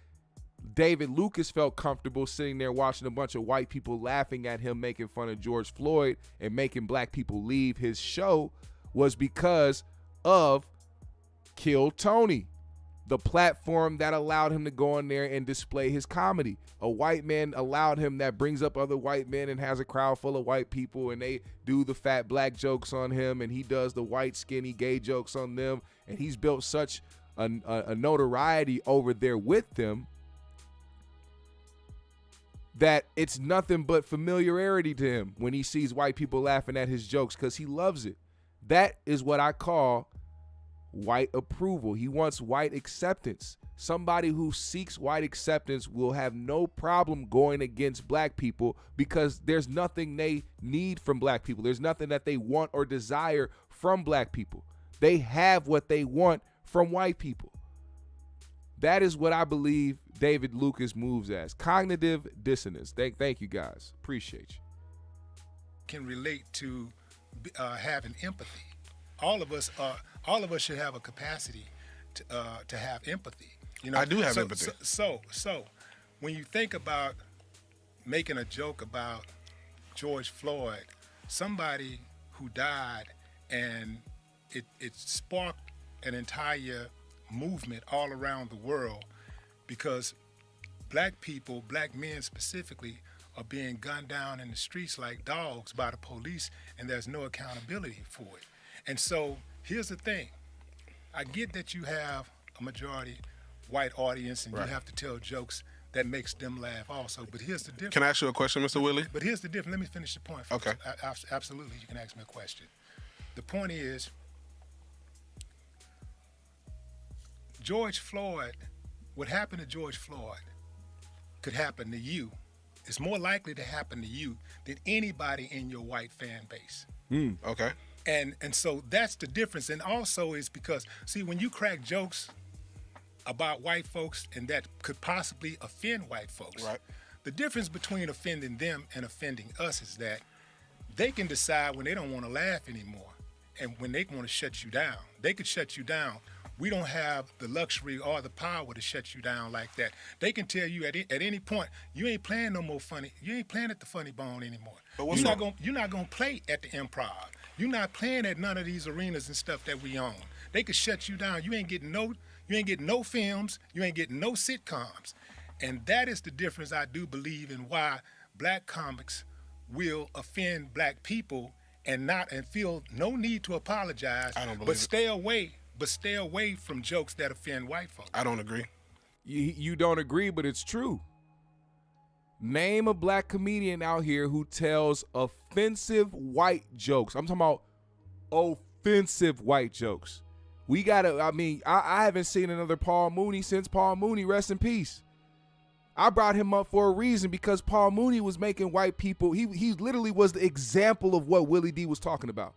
David Lucas felt comfortable sitting there watching a bunch of white people laughing at him making fun of George Floyd and making black people leave his show was because of Kill Tony, the platform that allowed him to go in there and display his comedy. A white man allowed him that brings up other white men and has a crowd full of white people and they do the fat black jokes on him and he does the white skinny gay jokes on them, and he's built such a notoriety over there with them that it's nothing but familiarity to him when he sees white people laughing at his jokes because he loves it. That is what I call white approval. He wants white acceptance. Somebody who seeks white acceptance will have no problem going against black people because there's nothing they need from black people. There's nothing that they want or desire from black people. They have what they want from white people. That is what I believe David Lucas moves as. Cognitive dissonance. Thank you guys. Appreciate you. Can relate to having empathy. All of us should have a capacity to have empathy. You know, I do have empathy. So when you think about making a joke about George Floyd, somebody who died, and it sparked an entire movement all around the world because black people, black men specifically, are being gunned down in the streets like dogs by the police, and there's no accountability for it. And so here's the thing. I get that you have a majority white audience and you have to tell jokes that makes them laugh also. But here's the difference. Can I ask you a question, Mr. Willie? But here's the difference. Let me finish the point first. Okay. Absolutely, you can ask me a question. The point is, George Floyd, what happened to George Floyd could happen to you. It's more likely to happen to you than anybody in your white fan base. Okay. And so that's the difference. And also is because, see, when you crack jokes about white folks and that could possibly offend white folks, right, the difference between offending them and offending us is that they can decide when they don't want to laugh anymore and when they want to shut you down. They could shut you down. We don't have the luxury or the power to shut you down like that. They can tell you at any point, you ain't playing no more funny. You ain't playing at the Funny Bone anymore. But what's you're not gonna play at the Improv. You're not playing at none of these arenas and stuff that we own. They could shut you down. You ain't getting no films. You ain't getting no sitcoms. And that is the difference I do believe in why black comics will offend black people and feel no need to apologize. I don't believe but stay away. But stay away from jokes that offend white folks. I don't agree. You don't agree, but it's true. Name a black comedian out here who tells offensive white jokes. I'm talking about offensive white jokes. I haven't seen another Paul Mooney since Paul Mooney, rest in peace. I brought him up for a reason because Paul Mooney was making white people, he literally was the example of what Willie D was talking about.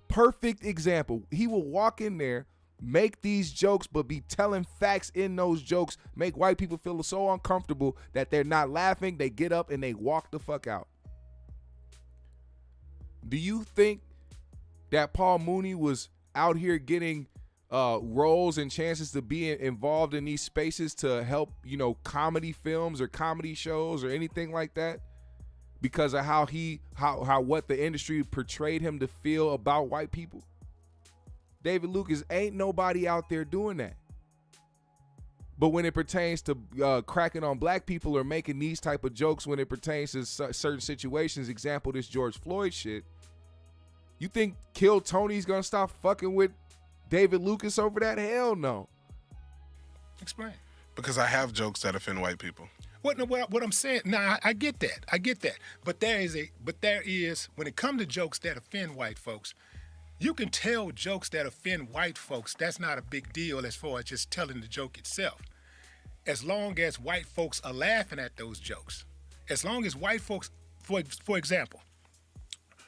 Perfect example. He will walk in there, make these jokes, but be telling facts in those jokes, make white people feel so uncomfortable that they're not laughing, they get up and they walk the fuck out. Do you think that Paul Mooney was out here getting roles and chances to be involved in these spaces to help, comedy films or comedy shows or anything like that because of how what the industry portrayed him to feel about white people? David Lucas, ain't nobody out there doing that. But when it pertains to cracking on black people or making these type of jokes when it pertains to certain situations, example, this George Floyd shit, you think Kill Tony's gonna stop fucking with David Lucas over that? Hell no. Explain. Because I have jokes that offend white people. What I'm saying, I get that. But there is, when it comes to jokes that offend white folks, you can tell jokes that offend white folks. That's not a big deal as far as just telling the joke itself. As long as white folks are laughing at those jokes. As long as white folks, for example,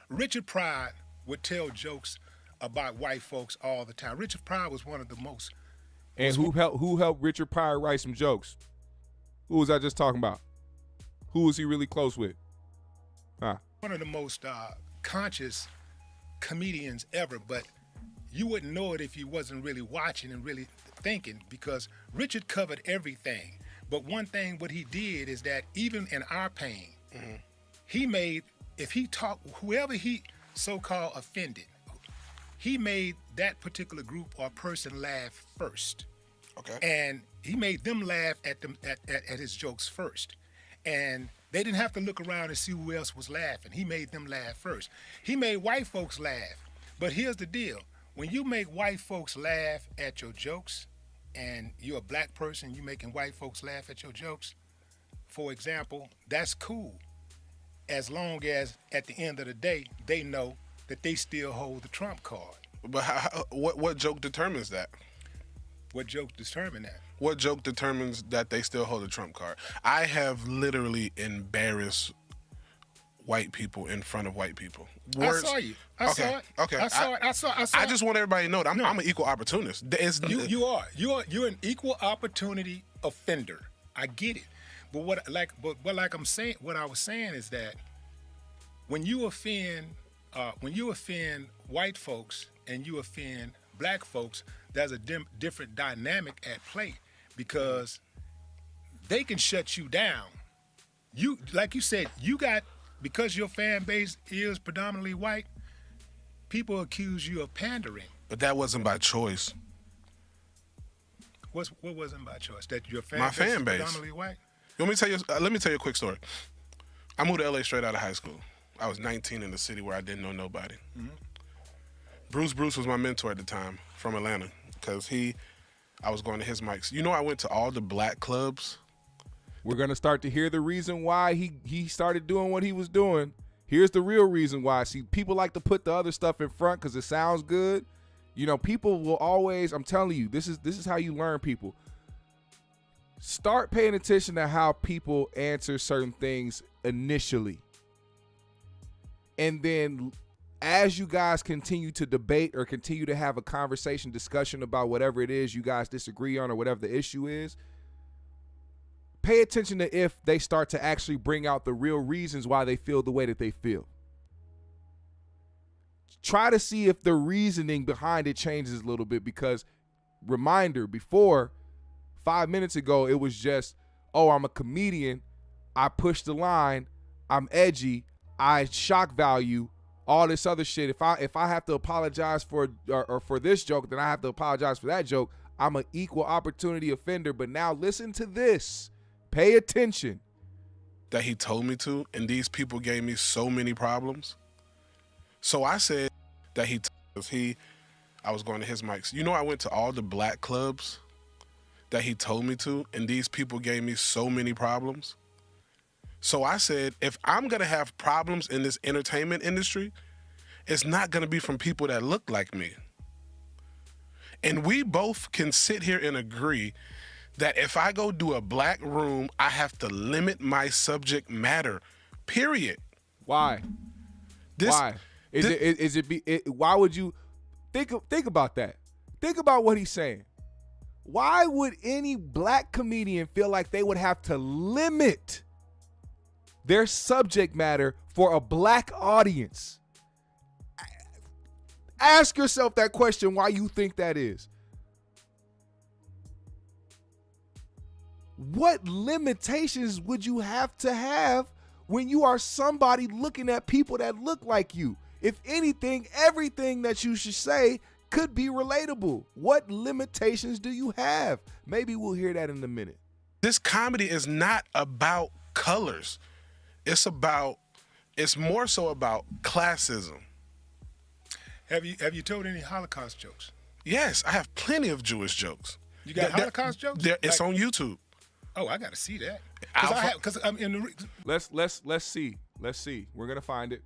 Richard Pryor would tell jokes about white folks all the time. Richard Pryor was one of the most. And who helped Richard Pryor write some jokes? Who was I just talking about? Who was he really close with? One of the most conscious comedians ever, but you wouldn't know it if you wasn't really watching and really thinking, because Richard covered everything. But one thing what he did is that even in our pain, he made, if he talked, whoever he so-called offended, he made that particular group or person laugh first. Okay. And he made them laugh at his jokes first. And they didn't have to look around and see who else was laughing. He made them laugh first. He made white folks laugh. But here's the deal. When you make white folks laugh at your jokes, and you're a black person, you making white folks laugh at your jokes, for example, that's cool. As long as at the end of the day, they know that they still hold the trump card. But what joke determines that? What joke determines that? What joke determines that they still hold a trump card? I have literally embarrassed white people in front of white people. Words. I saw you. I saw it. Okay. I saw it. I just want everybody to know that I'm an equal opportunist. You are. You're an equal opportunity offender. I get it. But what I was saying is that when you offend white folks and you offend black folks, there's a different dynamic at play, because they can shut you down. You, like you said, because your fan base is predominantly white, people accuse you of pandering. But that wasn't by choice. What wasn't by choice? That your fan base is predominantly white? Let me tell you a quick story. I moved to LA straight out of high school. I was 19 in the city where I didn't know nobody. Mm-hmm. Bruce was my mentor at the time from Atlanta, because I was going to his mics. I went to all the black clubs. We're going to start to hear the reason why he started doing what he was doing. Here's the real reason why. See, people like to put the other stuff in front because it sounds good. People will always, I'm telling you, this is how you learn people. Start paying attention to how people answer certain things initially. And then as you guys continue to debate or continue to have a discussion about whatever it is you guys disagree on or whatever the issue is, pay attention to if they start to actually bring out the real reasons why they feel the way that they feel. Try to see if the reasoning behind it changes a little bit, because reminder, before 5 minutes ago, it was just, oh, I'm a comedian, I push the line, I'm edgy, I shock value, all this other shit. If I have to apologize for this joke, then I have to apologize for that joke. I'm an equal opportunity offender. But now listen to this. Pay attention. That he told me to, and these people gave me so many problems. So I said that I was going to his mics. I went to all the black clubs that he told me to, and these people gave me so many problems. So I said, if I'm going to have problems in this entertainment industry, it's not going to be from people that look like me. And we both can sit here and agree that if I go do a black room, I have to limit my subject matter, period. Why? Why? Why would you think about that? Think about what he's saying. Why would any black comedian feel like they would have to limit their subject matter for a black audience? Ask yourself that question, why you think that is. what limitations would you have to have when you are somebody looking at people that look like you? If anything, everything that you should say could be relatable. What limitations do you have? Maybe we'll hear that in a minute. This comedy is not about colors. It's more so about classism. Have you told any Holocaust jokes? Yes, I have plenty of Jewish jokes. You got Holocaust jokes? It's on YouTube. Oh, I got to see that. Because I'm in the. Let's see. We're gonna find it.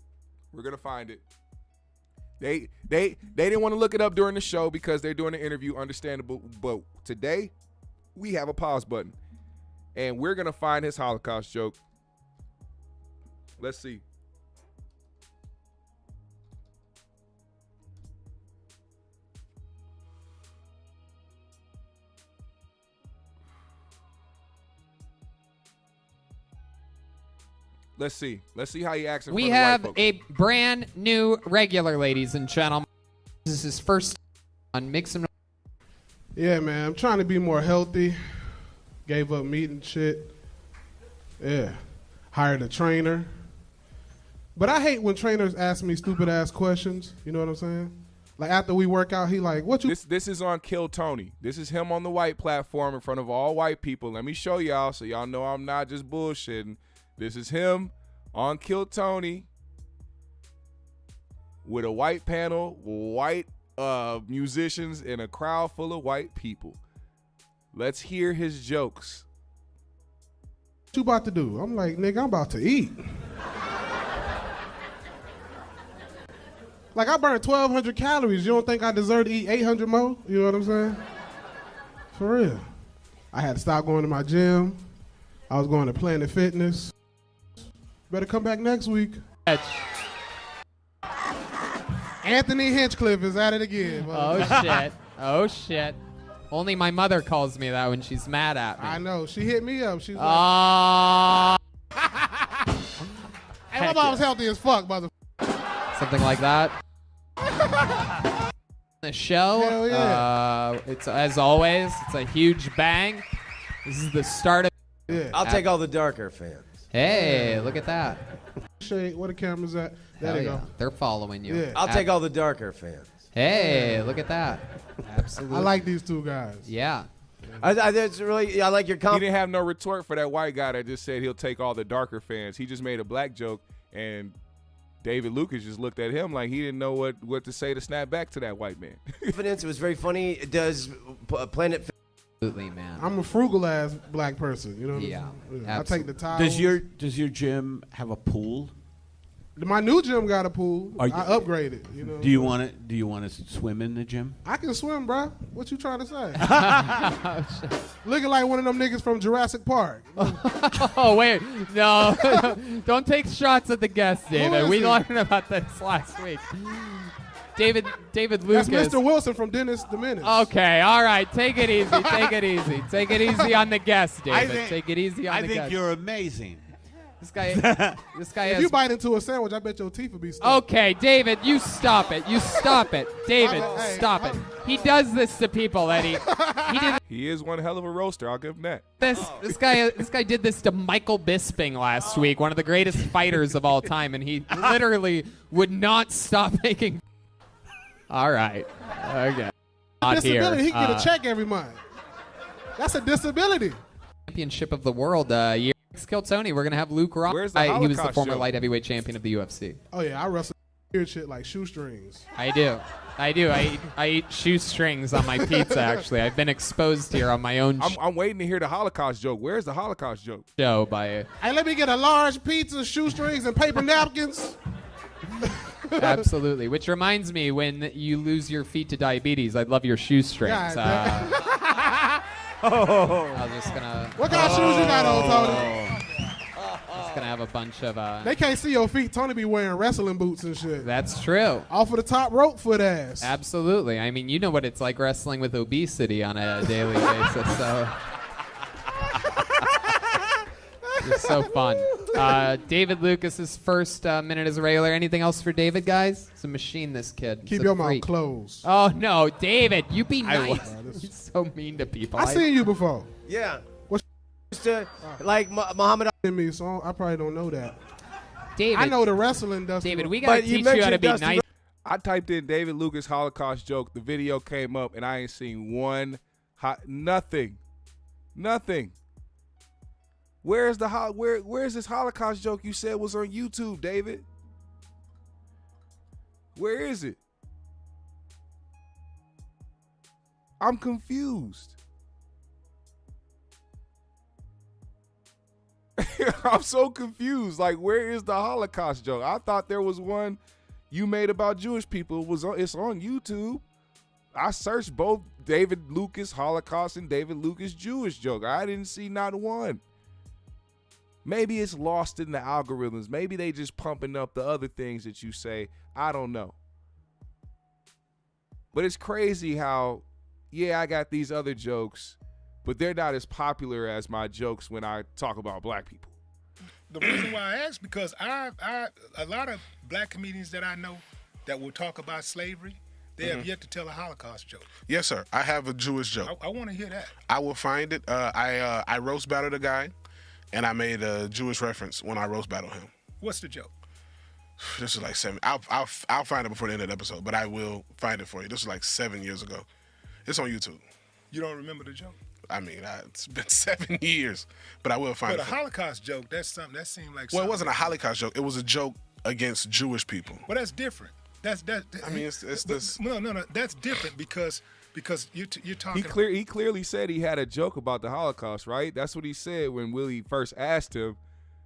They didn't want to look it up during the show because they're doing an interview. Understandable, but today we have a pause button, and we're gonna find his Holocaust joke. Let's see. Let's see how he acts in front of We white have folks. a brand new regular, ladies and gentlemen. This is his first on Make Some Noise. Yeah, man, I'm trying to be more healthy. Gave up meat and shit. Yeah. Hired a trainer. But I hate when trainers ask me stupid ass questions. You know what I'm saying? Like after we work out, he like, what you... This is on Kill Tony. This is him on the white platform in front of all white people. Let me show y'all so y'all know I'm not just bullshitting. This is him on Kill Tony with a white panel, white musicians, and a crowd full of white people. Let's hear his jokes. What you about to do? I'm like, nigga, I'm about to eat. Like, I burned 1,200 calories. You don't think I deserve to eat 800 more? You know what I'm saying? For real. I had to stop going to my gym. I was going to Planet Fitness. Better come back next week. Anthony Hinchcliffe is at it again. Oh, shit. Only my mother calls me that when she's mad at me. I know. She hit me up. She's like, hey, my mom's healthy as fuck, mother. Something like that. The show. Hell yeah. It's, as always, it's a huge bang. This is the start of... Yeah. I'll take all the darker fans. Hey, look at that. Shay, where the camera's at? There Hell they yeah. go. They're following you. Yeah. I'll take all the darker fans. Hey, look at that. Absolutely. I like these two guys. Yeah. I like your He comment. didn't have no retort for that white guy that just said he'll take all the darker fans. He just made a black joke, and David Lucas just looked at him like he didn't know what to say to snap back to that white man. Confidence. It was very funny. Does Planet Absolutely, man. I'm a frugal ass black person. You know what Yeah, I'm saying? I take the towels. Does your gym have a pool? My new gym got a pool. Are you- I upgraded. You know. Do you want to swim in the gym? I can swim, bro. What you trying to say? Looking like one of them niggas from Jurassic Park. Oh, wait. No. Don't take shots at the guest, David. is We he? learned about this last week. David Lucas. That's Mr. Wilson from Dennis the Menace. Okay, all right. Take it easy. Take it easy. Take it easy on the guest, David. Take it easy on the guest. I think you're amazing. This guy If has... you bite into a sandwich, I bet your teeth will be stuck. Okay, David, you stop it. You stop it. David, Hey, stop it. He does this to people, Eddie. He did He is one hell of a roaster. I'll give him that. this guy did this to Michael Bisping last week, one of the greatest fighters of all time, and he literally would not stop making... All right. Okay. Not here. Disability, he can get a check every month. That's a disability. Championship of the world year. Kill Tony. We're gonna have Luke Ross. Where's the He was the Holocaust former joke? light heavyweight champion of the UFC. Oh yeah, I wrestle weird shit like shoestrings. I do. I eat shoestrings on my pizza. Actually, I've been exposed here on my own I'm waiting to hear the Holocaust joke. Where's the Holocaust joke? show by. Hey, let me get a large pizza, shoestrings, and paper napkins. Absolutely. Which reminds me, when you lose your feet to diabetes, I'd love your shoestrings. God I was just gonna. What kind of shoes you got on, Tony? Just gonna have a bunch of. They can't see your feet. Tony be wearing wrestling boots and shit. That's true. Off of the top rope foot ass. Absolutely. I mean, you know what it's like wrestling with obesity on a daily basis. So. It's so fun. David Lucas's first minute as a regular. Anything else for David, guys? It's a machine, this kid. Keep He's a your mouth freak. closed. Oh, no. David, you be nice. You're so mean to people. I seen you before. Yeah. to like Muhammad Ali. So I probably don't know that. David, I know the wrestling industry. David, we gotta teach you how to be nice. I typed in David Lucas Holocaust joke. The video came up, and I ain't seen nothing. Where's this Holocaust joke you said was on YouTube, David? Where is it? I'm confused. I'm so confused. Like, where is the Holocaust joke? I thought there was one you made about Jewish people. It's on YouTube. I searched both David Lucas Holocaust and David Lucas Jewish joke. I didn't see not one. Maybe it's lost in the algorithms. Maybe they just pumping up the other things that you say. I don't know. But it's crazy how, yeah, I got these other jokes, but they're not as popular as my jokes when I talk about black people. The reason why I ask, because a lot of black comedians that I know that will talk about slavery, they have yet to tell a Holocaust joke. Yes, sir. I have a Jewish joke. I want to hear that. I will find it. I roast battled a guy, and I made a Jewish reference when I roast battled him. What's the joke? This is like 7. I'll find it before the end of the episode, but I will find it for you. This is like 7 years ago. It's on YouTube. You don't remember the joke? I mean, it's been 7 years, but I will find it. But a Holocaust joke, that's something that seemed like. Well, it wasn't a Holocaust joke. It was a joke against Jewish people. Well, that's different. I mean, it's this. No. That's different because you're talking. He clearly said he had a joke about the Holocaust, right? That's what he said when Willie first asked him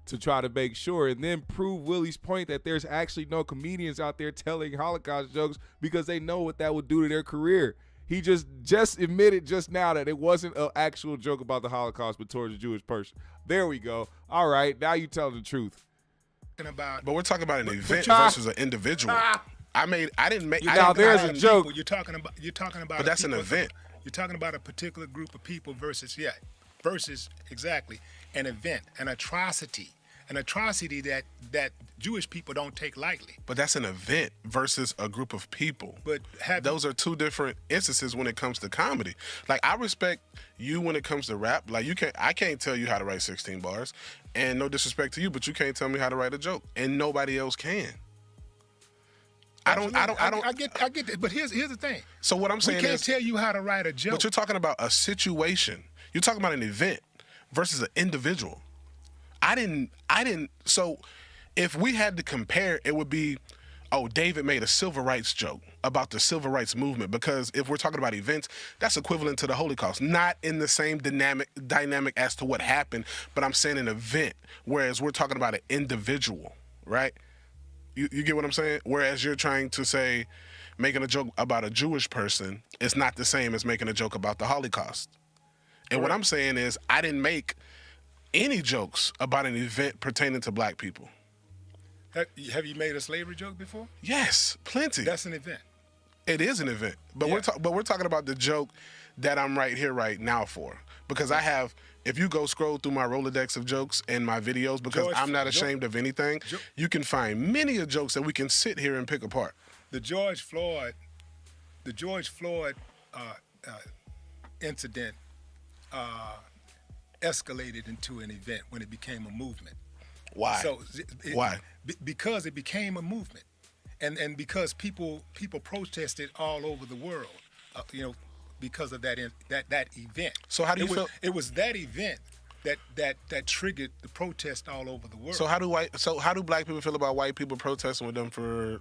to try to make sure, and then prove Willie's point that there's actually no comedians out there telling Holocaust jokes because they know what that would do to their career. He just admitted just now that it wasn't an actual joke about the Holocaust, but towards a Jewish person. There we go. All right, now you tell the truth. But we're talking about an event versus an individual. I didn't make. Now there's a joke. You're talking about. But that's an event. You're talking about a particular group of people versus exactly an event, an atrocity that Jewish people don't take lightly. But that's an event versus a group of people. But those are two different instances when it comes to comedy. Like, I respect you when it comes to rap. Like, I can't tell you how to write 16 bars, and no disrespect to you, but you can't tell me how to write a joke, and nobody else can. I get that. But here's the thing. So what I'm saying is, we can't tell you how to write a joke. But you're talking about a situation. You're talking about an event versus an individual. I didn't. So if we had to compare, it would be, David made a civil rights joke about the civil rights movement, because if we're talking about events, that's equivalent to the Holocaust. Not in the same dynamic as to what happened, but I'm saying an event, whereas we're talking about an individual, right? You get what I'm saying? Whereas you're trying to say making a joke about a Jewish person is not the same as making a joke about the Holocaust. And what I'm saying is, I didn't make any jokes about an event pertaining to black people. Have you made a slavery joke before? Yes, plenty. That's an event. It is an event, but we're talking about the joke that I'm right here right now for, because I have. If you go scroll through my Rolodex of jokes and my videos, because I'm not ashamed of anything, you can find many of jokes that we can sit here and pick apart. The George Floyd incident escalated into an event when it became a movement. Why? Why? Because it became a movement, and because people protested all over the world, because of that event. So how do you feel? It was that event that triggered the protest all over the world. So how do black people feel about white people protesting with them for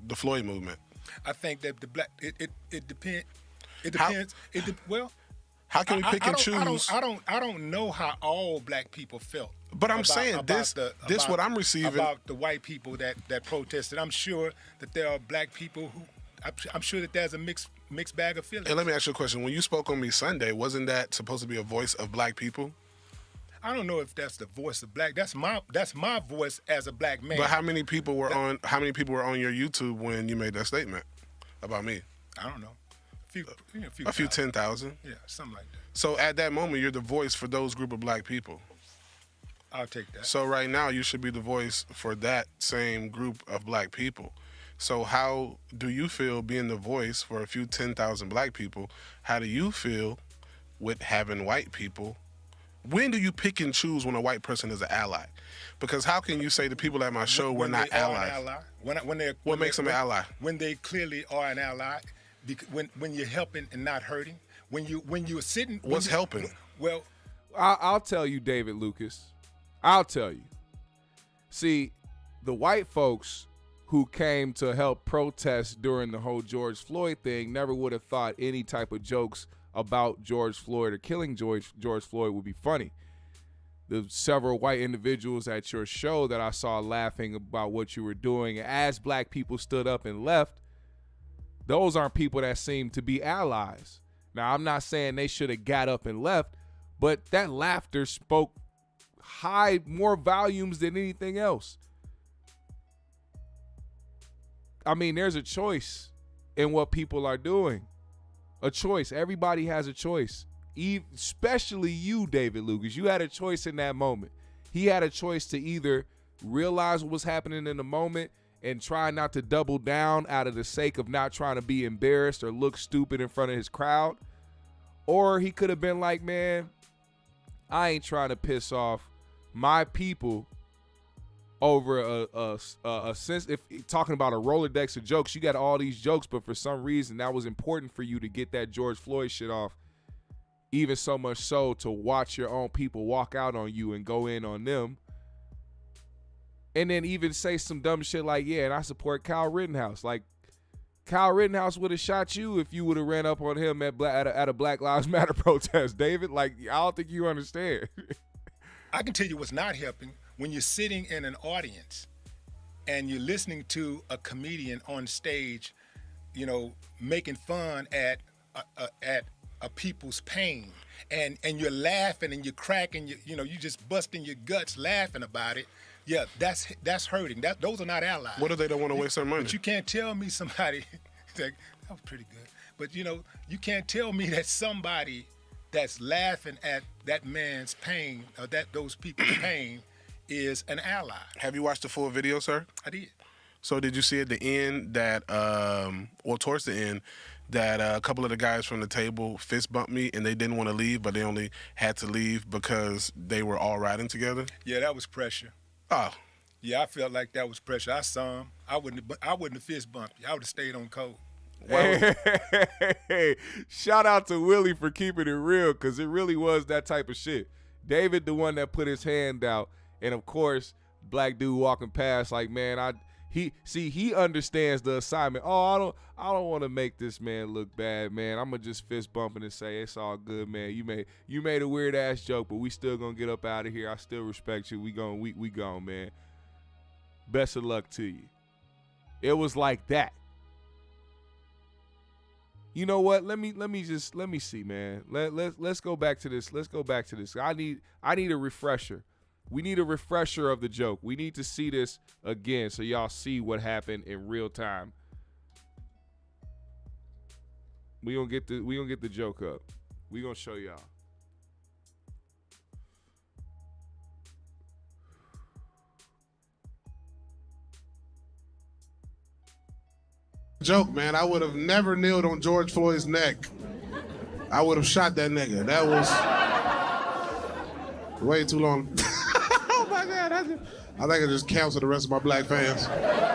the Floyd movement? I think that it depends. It depends. How can we pick and choose? I don't know how all black people felt. But I'm saying this what I'm receiving about the white people that protested. I'm sure that there are black people who. I'm sure that there's a mixed bag of feelings. And let me ask you a question. When you spoke on me Sunday, wasn't that supposed to be a voice of black people? I don't know if that's the voice of black. That's my voice as a black man. But how many people were on your YouTube when you made that statement about me? I don't know. A few 10,000. Yeah, something like that. So at that moment, you're the voice for those group of black people. I'll take that. So right now, you should be the voice for that same group of black people. So how do you feel being the voice for a few 10,000 black people? How do you feel with having white people When do you pick and choose when a white person is an ally? Because how can you say the people at my show were not allies? What makes them an ally? When they clearly are an ally, when you're helping and not hurting, when you're sitting. What's helping? Well, I'll tell you, David Lucas. I'll tell you. See, the white folks who came to help protest during the whole George Floyd thing never would have thought any type of jokes about George Floyd or killing George Floyd would be funny. The several white individuals at your show that I saw laughing about what you were doing as black people stood up and left, those aren't people that seem to be allies. Now, I'm not saying they should have got up and left, but that laughter spoke more volumes than anything else. I mean, there's a choice in what people are doing. A choice. Everybody has a choice. Especially you, David Lucas. You had a choice in that moment. He had a choice to either realize what was happening in the moment and try not to double down out of the sake of not trying to be embarrassed or look stupid in front of his crowd. Or he could have been like, man, I ain't trying to piss off my people over a sense. If talking about a Rolodex of jokes, you got all these jokes, but for some reason that was important for you to get that George Floyd shit off. Even so much so to watch your own people walk out on you and go in on them. And then even say some dumb shit like, yeah, and I support Kyle Rittenhouse. Like, Kyle Rittenhouse would have shot you if you would have ran up on him at a Black Lives Matter protest, David. Like, I don't think you understand. I can tell you what's not helping. When you're sitting in an audience and you're listening to a comedian on stage, you know, making fun at a people's pain, and you're laughing and you're cracking, you know, you just busting your guts laughing about it. Yeah, that's hurting. Those are not allies. What if they don't want to waste their money? But you can't tell me somebody that was pretty good. But you know, you can't tell me that somebody that's laughing at that man's pain or those people's pain is an ally. Have you watched the full video, sir? I did. So did you see at the end that, or towards the end, that a couple of the guys from the table fist bumped me and they didn't want to leave, but they only had to leave because they were all riding together? Yeah, that was pressure. Oh. Yeah, I felt like that was pressure. I saw him. I wouldn't have fist bumped you. I would have stayed on code. Hey, shout out to Willie for keeping it real, because it really was that type of shit. David, the one that put his hand out, and of course, black dude walking past like, man, he understands the assignment. Oh, I don't want to make this man look bad, man. I'm gonna just fist bump and say it's all good, man. You made a weird ass joke, but we still gonna get up out of here. I still respect you. We gone, man. Best of luck to you. It was like that. You know what? Let me see, man. Let's go back to this. Let's go back to this. I need a refresher. We need a refresher of the joke. We need to see this again so y'all see what happened in real time. We gonna get the joke up. We gonna show y'all. Joke, man. I would have never kneeled on George Floyd's neck. I would have shot that nigga. That was way too long. Oh my God. I think I just cancel the rest of my black fans.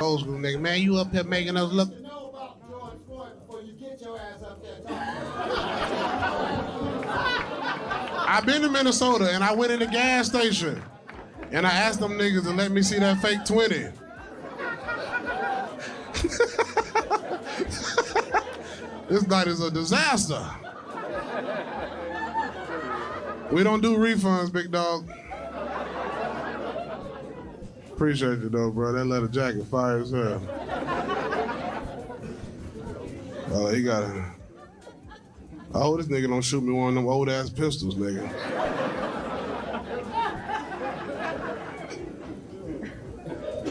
Old school nigga, man, you up here making us look. You know about George Floyd before you get your ass up there. I've been to Minnesota and I went in the gas station and I asked them niggas to let me see that fake 20. This night is a disaster. We don't do refunds, big dog. Appreciate you though, bro. That leather jacket fire as hell. Oh, he got it. I hope this nigga don't shoot me one of them old ass pistols, nigga.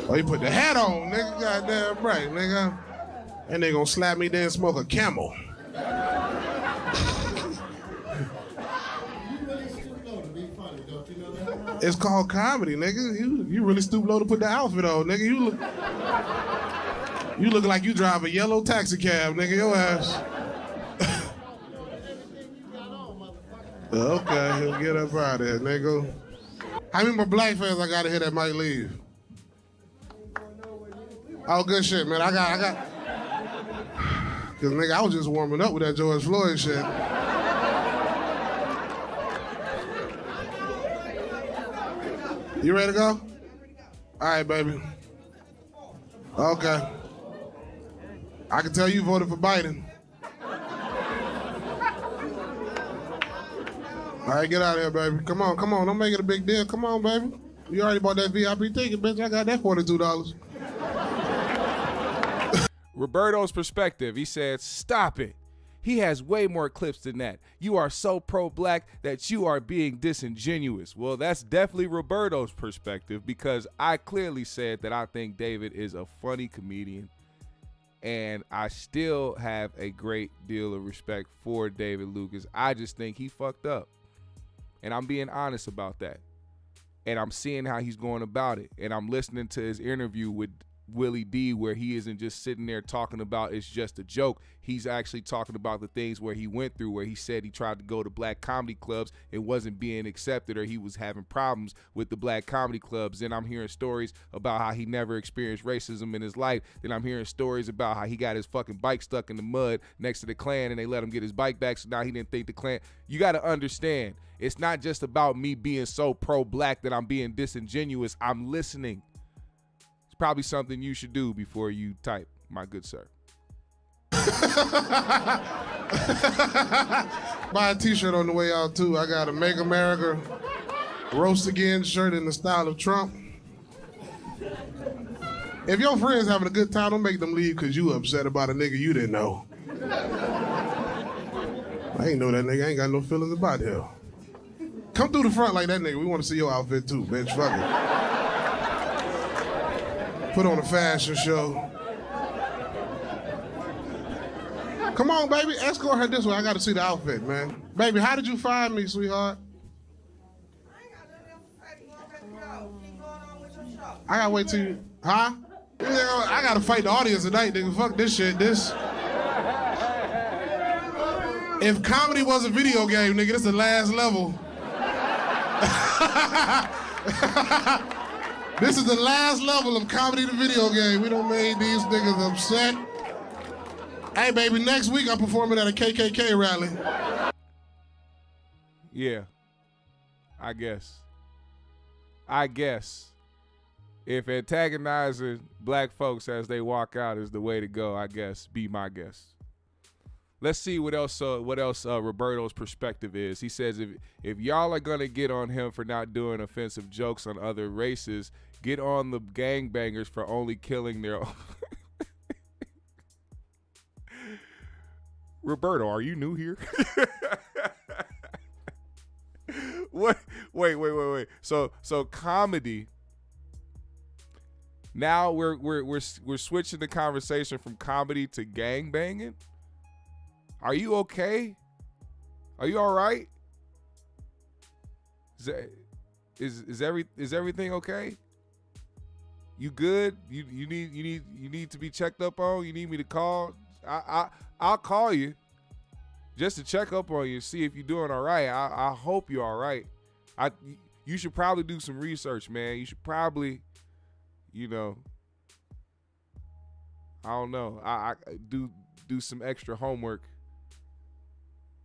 Oh, he put the hat on, nigga. Goddamn right, nigga. And they gonna slap me then smoke a Camel. It's called comedy, nigga. You really stoop low to put the outfit on, nigga. You look like you drive a yellow taxi cab, nigga. Your ass. Okay, get up out of here, nigga. How many more black fans I gotta hit that might leave? Oh, good shit, man. I got. Cause nigga, I was just warming up with that George Floyd shit. You ready to go? All right, baby. Okay. I can tell you voted for Biden. All right, get out of here, baby. Come on. Don't make it a big deal. Come on, baby. You already bought that VIP ticket, bitch. I got that $42. Roberto's perspective, he said, stop it. He has way more clips than that. You are so pro-black that you are being disingenuous. Well, that's definitely Roberto's perspective, because I clearly said that I think David is a funny comedian, and I still have a great deal of respect for David Lucas. I just think he fucked up, and I'm being honest about that. And I'm seeing how he's going about it, and I'm listening to his interview with Willie D, where he isn't just sitting there talking about it's just a joke. He's actually talking about the things where he went through, where he said he tried to go to black comedy clubs and wasn't being accepted, or he was having problems with the black comedy clubs. Then I'm hearing stories about how he never experienced racism in his life. Then I'm hearing stories about how he got his fucking bike stuck in the mud next to the Klan and they let him get his bike back, so now he didn't think the Klan. You got to understand, it's not just about me being so pro-black that I'm being disingenuous. I'm listening. Probably something you should do before you type, my good sir. Buy a t-shirt on the way out too. I got a Make America Roast Again shirt in the style of Trump. If your friends having a good time, don't make them leave because you upset about a nigga you didn't know. I ain't know that nigga. I ain't got no feelings about him. Come through the front like that nigga. We want to see your outfit too, bitch. Fuck it. Put on a fashion show. Come on, baby. Escort her this way. I got to see the outfit, man. Baby, how did you find me, sweetheart? I got to wait till you... Huh? Yeah, I got to fight the audience tonight, nigga. Fuck this shit. If comedy was a video game, nigga, this is the last level. This is the last level of comedy the video game. We done made these niggas upset. Hey, baby, next week I'm performing at a KKK rally. Yeah, I guess. If antagonizing black folks as they walk out is the way to go, I guess, be my guest. Let's see what else Roberto's perspective is. He says if y'all are gonna get on him for not doing offensive jokes on other races, get on the gangbangers for only killing their own. Roberto, are you new here? What? Wait. So comedy. Now we're switching the conversation from comedy to gangbanging. Are you okay? Are you all right? Is everything okay? You good? You need to be checked up on? You need me to call? I'll call you just to check up on you, see if you're doing all right. I hope you're all right. You should probably do some research, man. You should probably, I don't know. I do some extra homework.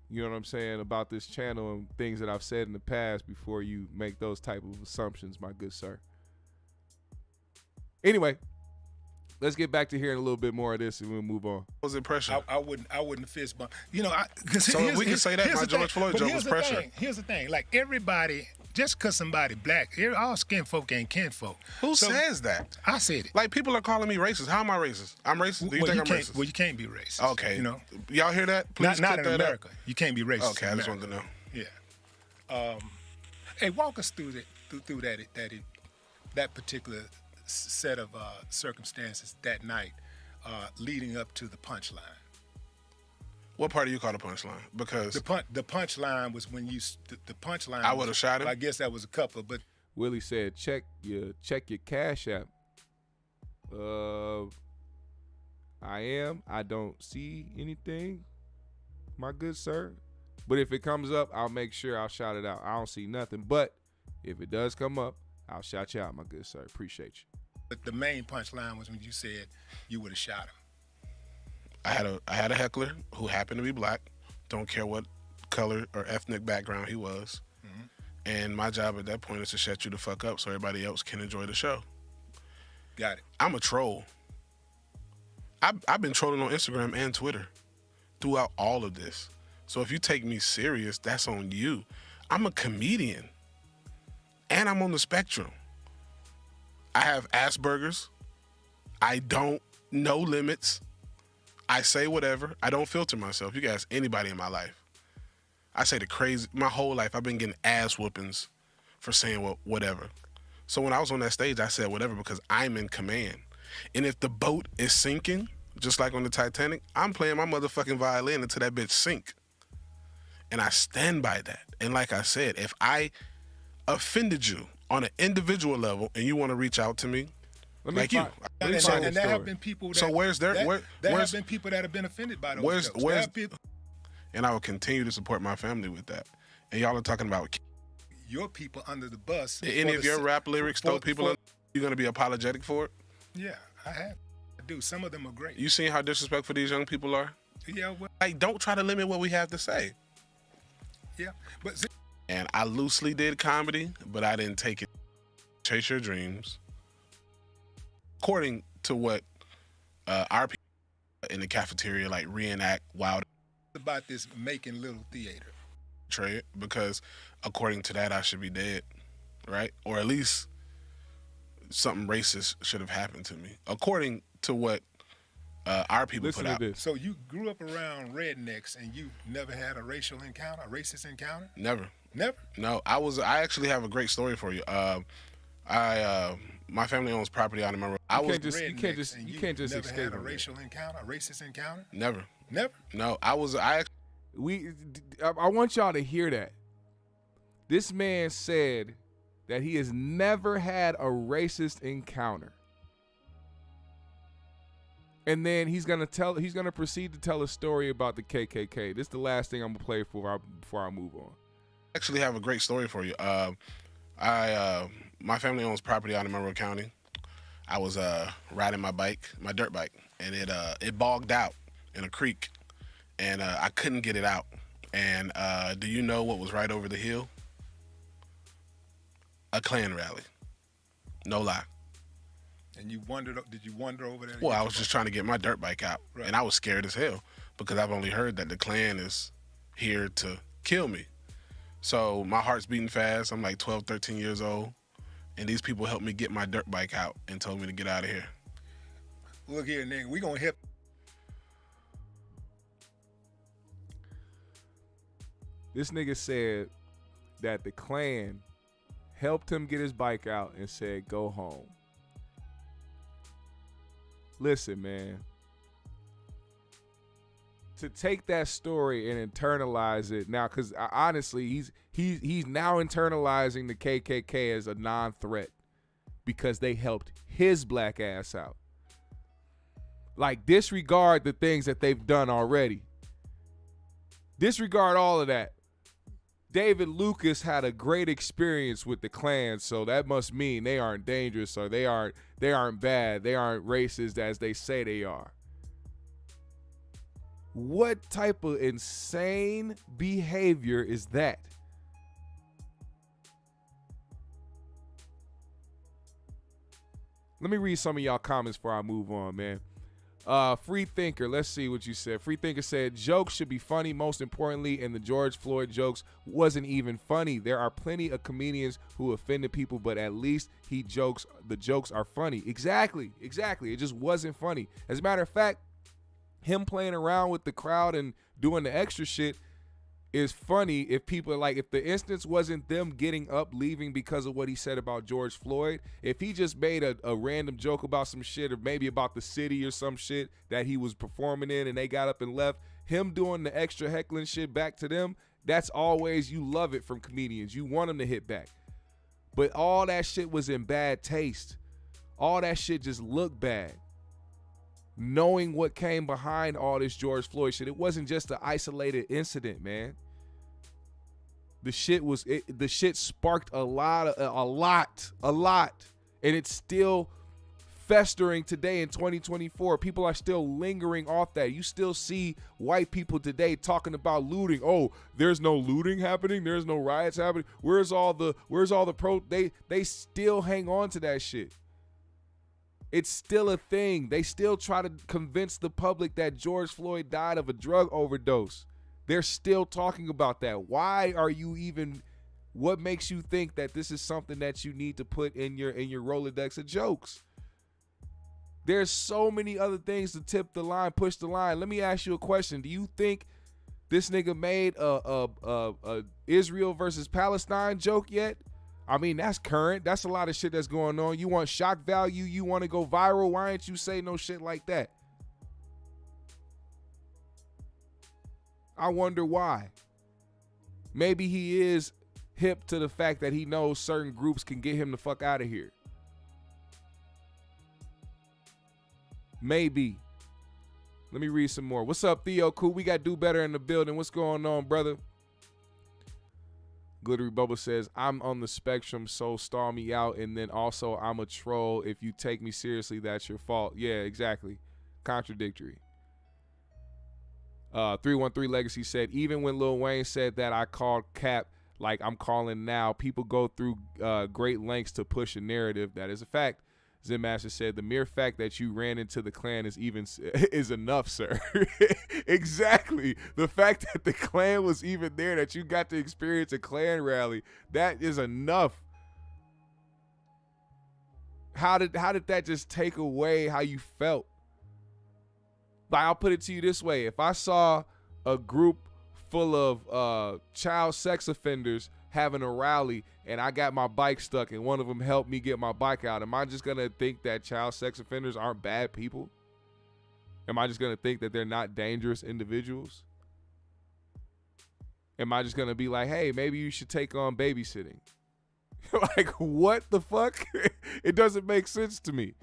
You know what I'm saying, about this channel and things that I've said in the past before you make those type of assumptions, my good sir. Anyway, let's get back to hearing a little bit more of this and we'll move on. What was the pressure? I wouldn't fist bump. So we can say that my George Floyd joke was pressure. Here's the thing. Like everybody, just because somebody black, all skin folk ain't kin folk. Who says that? I said it. Like people are calling me racist. How am I racist? I'm racist. Do you think I'm racist? Well, you can't be racist. Okay. Y'all hear that? Please not in that America. Up. You can't be racist. Okay, I just wanted to know. Yeah. Hey, walk us through that particular set of circumstances that night, leading up to the punchline. What part do you call the punchline? Because the punchline was when the punchline. I would have shot him. I guess that was a couple, but Willie said, check your Cash App. I don't see anything, my good sir. But if it comes up, I'll make sure I'll shout it out. I don't see nothing. But if it does come up, I'll shout you out, my good sir. Appreciate you. But the main punchline was when you said you would have shot him. I had a heckler who happened to be black. Don't care what color or ethnic background he was. Mm-hmm. And my job at that point is to shut you the fuck up so everybody else can enjoy the show. Got it. I'm a troll. I've been trolling on Instagram and Twitter throughout all of this. So if you take me serious, that's on you. I'm a comedian. And I'm on the spectrum. I have Asperger's. I don't know limits. I say whatever. I don't filter myself. You can ask anybody in my life. I say the crazy, my whole life I've been getting ass whoopings for saying whatever. So when I was on that stage, I said whatever because I'm in command. And if the boat is sinking, just like on the Titanic, I'm playing my motherfucking violin until that bitch sink. And I stand by that. And like I said, if I offended you on an individual level and you want to reach out to me, like you. And there have been people that, so where's there have been people that have been offended by those jokes. And I will continue to support my family with that. And y'all are talking about your people under the bus. Any of your rap lyrics throw people under, you're going to be apologetic for it? Yeah, I have. I do. Some of them are great. You seen how disrespectful these young people are? Yeah. Well, like, don't try to limit what we have to say. Yeah. And I loosely did comedy, but I didn't take it. Chase your dreams. According to what our people in the cafeteria like reenact wild about this making little theater. Because according to that, I should be dead, right? Or at least something racist should have happened to me, according to what our people put out. So you grew up around rednecks and you never had a racial encounter, a racist encounter? Never. Never? No, I actually have a great story for you. My family owns property out in Mero. You can't just never escape had a racial encounter, a racist encounter? Never. Never? No, I want y'all to hear that. This man said that he has never had a racist encounter. And then he's gonna proceed to tell a story about the KKK. This is the last thing I'm gonna play before I move on. I actually have a great story for you. My family owns property out in Monroe County. I was riding my dirt bike, and it bogged out in a creek, and I couldn't get it out. And do you know what was right over the hill? A Klan rally. No lie. And did you wander over there? Well, I was just trying to get my dirt bike out, right. And I was scared as hell because I've only heard that the Klan is here to kill me. So my heart's beating fast. I'm like 12, 13 years old. And these people helped me get my dirt bike out and told me to get out of here. Look here, nigga, we gonna help. This nigga said that the Klan helped him get his bike out and said, go home. Listen, man. To take that story and internalize it now, because honestly, he's now internalizing the KKK as a non-threat because they helped his black ass out. Like, disregard the things that they've done already. Disregard all of that. David Lucas had a great experience with the Klan, so that must mean they aren't dangerous or they aren't bad, they aren't racist as they say they are. What type of insane behavior is that? Let me read some of y'all comments before I move on, man. Free Thinker, let's see what you said. Free Thinker said, jokes should be funny, most importantly, and the George Floyd jokes wasn't even funny. There are plenty of comedians who offended people, but at least the jokes are funny. Exactly. It just wasn't funny. As a matter of fact, him playing around with the crowd and doing the extra shit is funny if people are like, if the instance wasn't them getting up, leaving because of what he said about George Floyd, if he just made a random joke about some shit or maybe about the city or some shit that he was performing in and they got up and left, him doing the extra heckling shit back to them, that's always, you love it from comedians. You want them to hit back. But all that shit was in bad taste. All that shit just looked bad. Knowing what came behind all this George Floyd shit, it wasn't just an isolated incident, man. The shit sparked a lot, and it's still festering today in 2024. People are still lingering off that. You still see white people today talking about looting. Oh, there's no looting happening. There's no riots happening. Where's all the they still hang on to that shit. It's still a thing. They still try to convince the public that George Floyd died of a drug overdose. They're still talking about that. Why are you even, what makes you think that this is something that you need to put in your Rolodex of jokes? There's so many other things to tip the line, push the line. Let me ask you a question. Do you think this nigga made a Israel versus Palestine joke yet? I mean, that's current. That's a lot of shit that's going on. You want shock value? You want to go viral? Why ain't you say no shit like that? I wonder why. Maybe he is hip to the fact that he knows certain groups can get him the fuck out of here. Maybe. Let me read some more. What's up, Theo? Cool. We got Do Better in the building. What's going on, brother? Glittery Bubble says, I'm on the spectrum, so star me out. And then also, I'm a troll. If you take me seriously, that's your fault. Yeah, exactly. Contradictory. 313 Legacy said, even when Lil Wayne said that I called Cap like I'm calling now, people go through great lengths to push a narrative. That is a fact. Zen Master said, the mere fact that you ran into the Klan is enough, sir. Exactly. The fact that the Klan was even there, that you got to experience a Klan rally, that is enough. How did that just take away how you felt? Like, I'll put it to you this way. If I saw a group full of child sex offenders having a rally and I got my bike stuck and one of them helped me get my bike out, am I just going to think that child sex offenders aren't bad people? Am I just going to think that they're not dangerous individuals? Am I just going to be like, hey, maybe you should take on babysitting? Like, what the fuck? It doesn't make sense to me.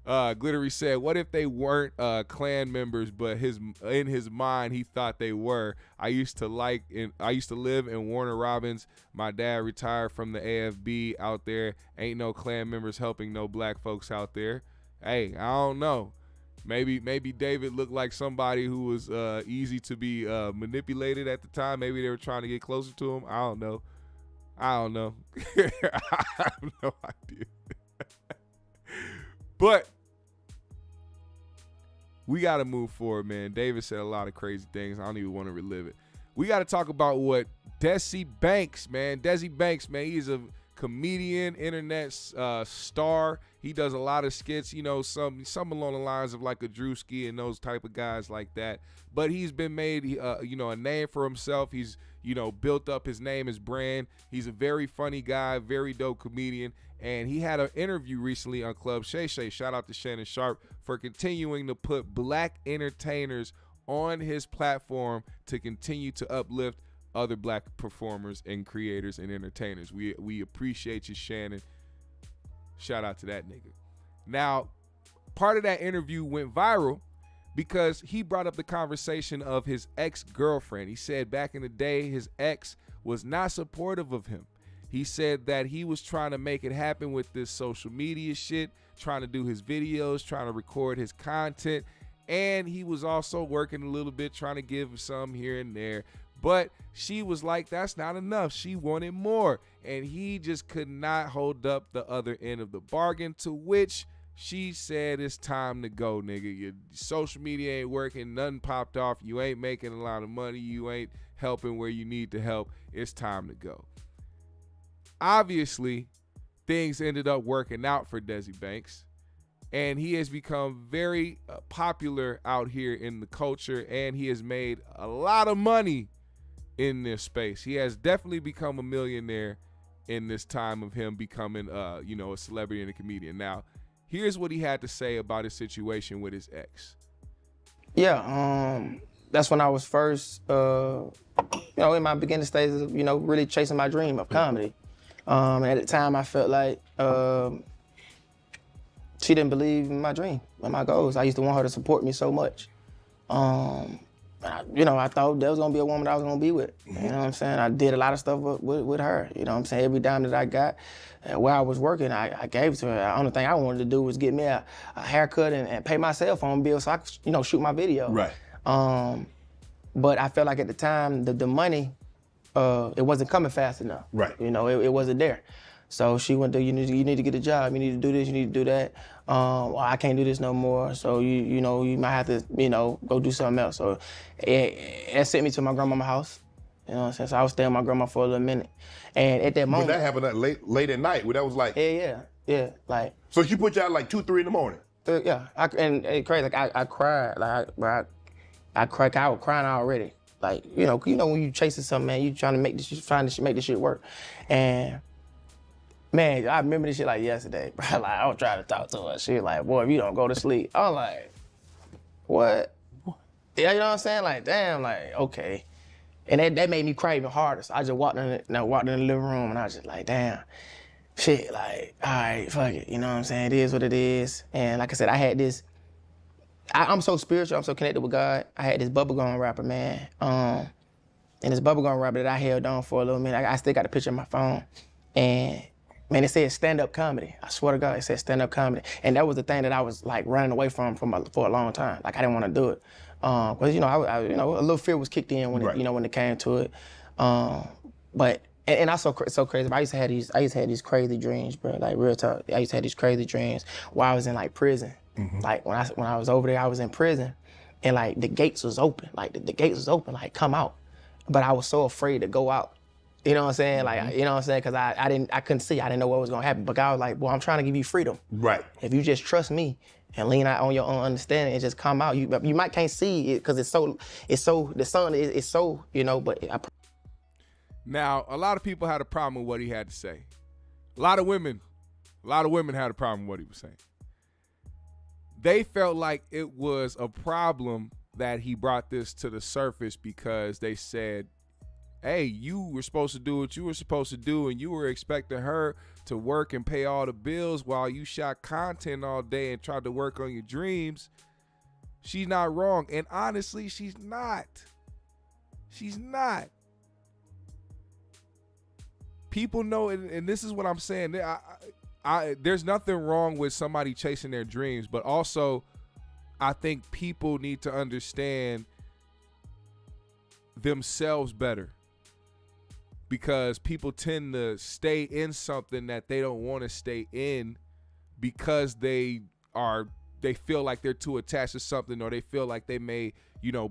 Glittery said, what if they weren't Klan members, but in his mind he thought they were? I used to live in Warner Robins. My dad retired from the AFB out there. Ain't no Klan members helping no black folks out there. Hey, I don't know. Maybe David looked like somebody who was easy to be manipulated at the time. Maybe they were trying to get closer to him. I don't know. I have no idea. But we got to move forward, man. David said a lot of crazy things. I don't even want to relive it. We got to talk about what Desi Banks, man. Desi Banks, man, he's a comedian, internet star. He does a lot of skits, you know, some along the lines of like a Drewski and those type of guys like that. But he's been made, you know, a name for himself. He's, you know, built up his name, his brand. He's a very funny guy, very dope comedian. And he had an interview recently on Club Shay Shay. Shout out to Shannon Sharpe for continuing to put black entertainers on his platform to continue to uplift other black performers and creators and entertainers. We appreciate you, Shannon. Shout out to that nigga. Now, part of that interview went viral because he brought up the conversation of his ex-girlfriend. He said back in the day, his ex was not supportive of him. He said that he was trying to make it happen with this social media shit, trying to do his videos, trying to record his content, and he was also working a little bit, trying to give some here and there. But she was like, that's not enough. She wanted more. And he just could not hold up the other end of the bargain, to which she said, it's time to go, nigga. Your social media ain't working. Nothing popped off. You ain't making a lot of money. You ain't helping where you need to help. It's time to go. Obviously, things ended up working out for Desi Banks, and he has become very popular out here in the culture, and he has made a lot of money in this space. He has definitely become a millionaire in this time of him becoming, you know, a celebrity and a comedian. Now, here's what he had to say about his situation with his ex. Yeah, that's when I was first, you know, in my beginning stages of, you know, really chasing my dream of comedy. At the time, I felt like she didn't believe in my dream and my goals. I used to want her to support me so much. And I thought there was gonna be a woman that I was gonna be with. You know what I'm saying? I did a lot of stuff with her. You know what I'm saying? Every dime that I got, where I was working, I gave it to her. The only thing I wanted to do was get me a haircut and pay my cell phone bill so I could, shoot my video. Right. But I felt like at the time, the money, it wasn't coming fast enough. Right. It wasn't there. So she went to, you need to get a job, you need to do this, you need to do that. Well, I can't do this no more, so you might have to, go do something else. So it sent me to my grandmama's house. You know what I'm saying? So I was staying with my grandma for a little minute. And at that moment. But that happened late at night, where that was like. Yeah. Like. So she put you out like 2, 3 in the morning? Yeah. And it's crazy. Like I cried. Like I cried. I was crying already. Like, when you chasing something, man, you trying to make this shit work. And man, I remember this shit like yesterday, bro. Like, I was trying to talk to her. She was like, boy, if you don't go to sleep. I was like, what? Yeah, you know what I'm saying? Like, damn, like, okay. And that made me cry even harder. So I just walked in the living room and I was just like, damn, shit, like, all right, fuck it. You know what I'm saying? It is what it is. And like I said, I had this, I'm so spiritual, I'm so connected with God. I had this bubblegum rapper, man. And this bubblegum rapper that I held on for a little minute, I still got a picture on my phone. And man, it said stand-up comedy. I swear to God, it said stand-up comedy. And that was the thing that I was like running away from for a long time. Like I didn't want to do it. Cause I a little fear was kicked in when when it came to it. But I so crazy. But I used to have these crazy dreams, bro. Like real talk. I used to have these crazy dreams while I was in like prison. Mm-hmm. Like when I was over there, I was in prison, and like the gates was open. Like the gates was open. Like come out. But I was so afraid to go out. You know what I'm saying? Like, you know what I'm saying? Because I couldn't see. I didn't know what was going to happen. But God was like, boy, I'm trying to give you freedom. Right. If you just trust me and lean out on your own understanding and just come out, you might can't see it because the sun is so, but. Now, a lot of people had a problem with what he had to say. A lot of women had a problem with what he was saying. They felt like it was a problem that he brought this to the surface because they said, hey, you were supposed to do what you were supposed to do, and you were expecting her to work and pay all the bills while you shot content all day and tried to work on your dreams. She's not wrong. And honestly, she's not. She's not. People know, and this is what I'm saying. There's nothing wrong with somebody chasing their dreams, but also I think people need to understand themselves better. Because people tend to stay in something that they don't want to stay in because they feel like they're too attached to something, or they feel like they may,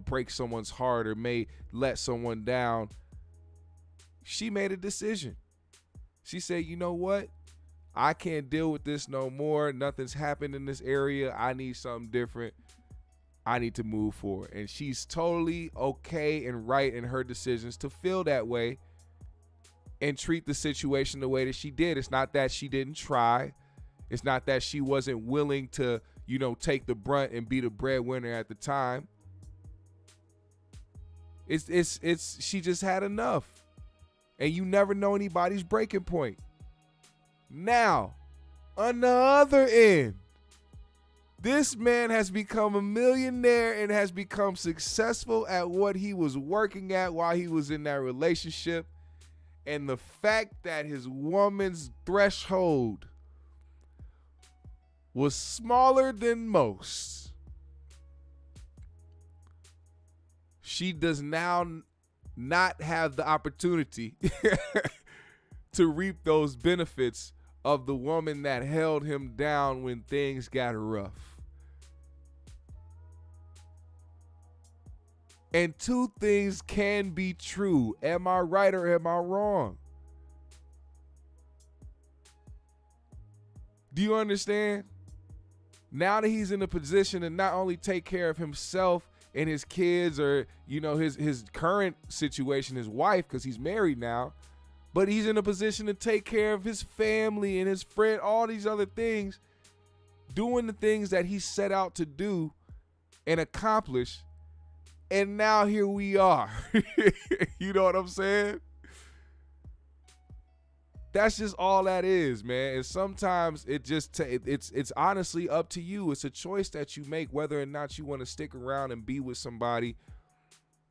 break someone's heart or may let someone down. She made a decision. She said, you know what? I can't deal with this no more. Nothing's happened in this area. I need something different. I need to move forward. And she's totally okay and right in her decisions to feel that way and treat the situation the way that she did. It's not that she didn't try. It's not that she wasn't willing to, take the brunt and be the breadwinner at the time. It's she just had enough. And you never know anybody's breaking point. Now, on the other end, this man has become a millionaire and has become successful at what he was working at while he was in that relationship. And the fact that his woman's threshold was smaller than most, she does now not have the opportunity to reap those benefits of the woman that held him down when things got rough. And two things can be true. Am I right or am I wrong? Do you understand? Now that he's in a position to not only take care of himself and his kids, or, his current situation, his wife, because he's married now, but he's in a position to take care of his family and his friend, all these other things, doing the things that he set out to do and accomplish. And now here we are. You know what I'm saying? That's just all that is, man. And sometimes it's honestly up to you. It's a choice that you make whether or not you want to stick around and be with somebody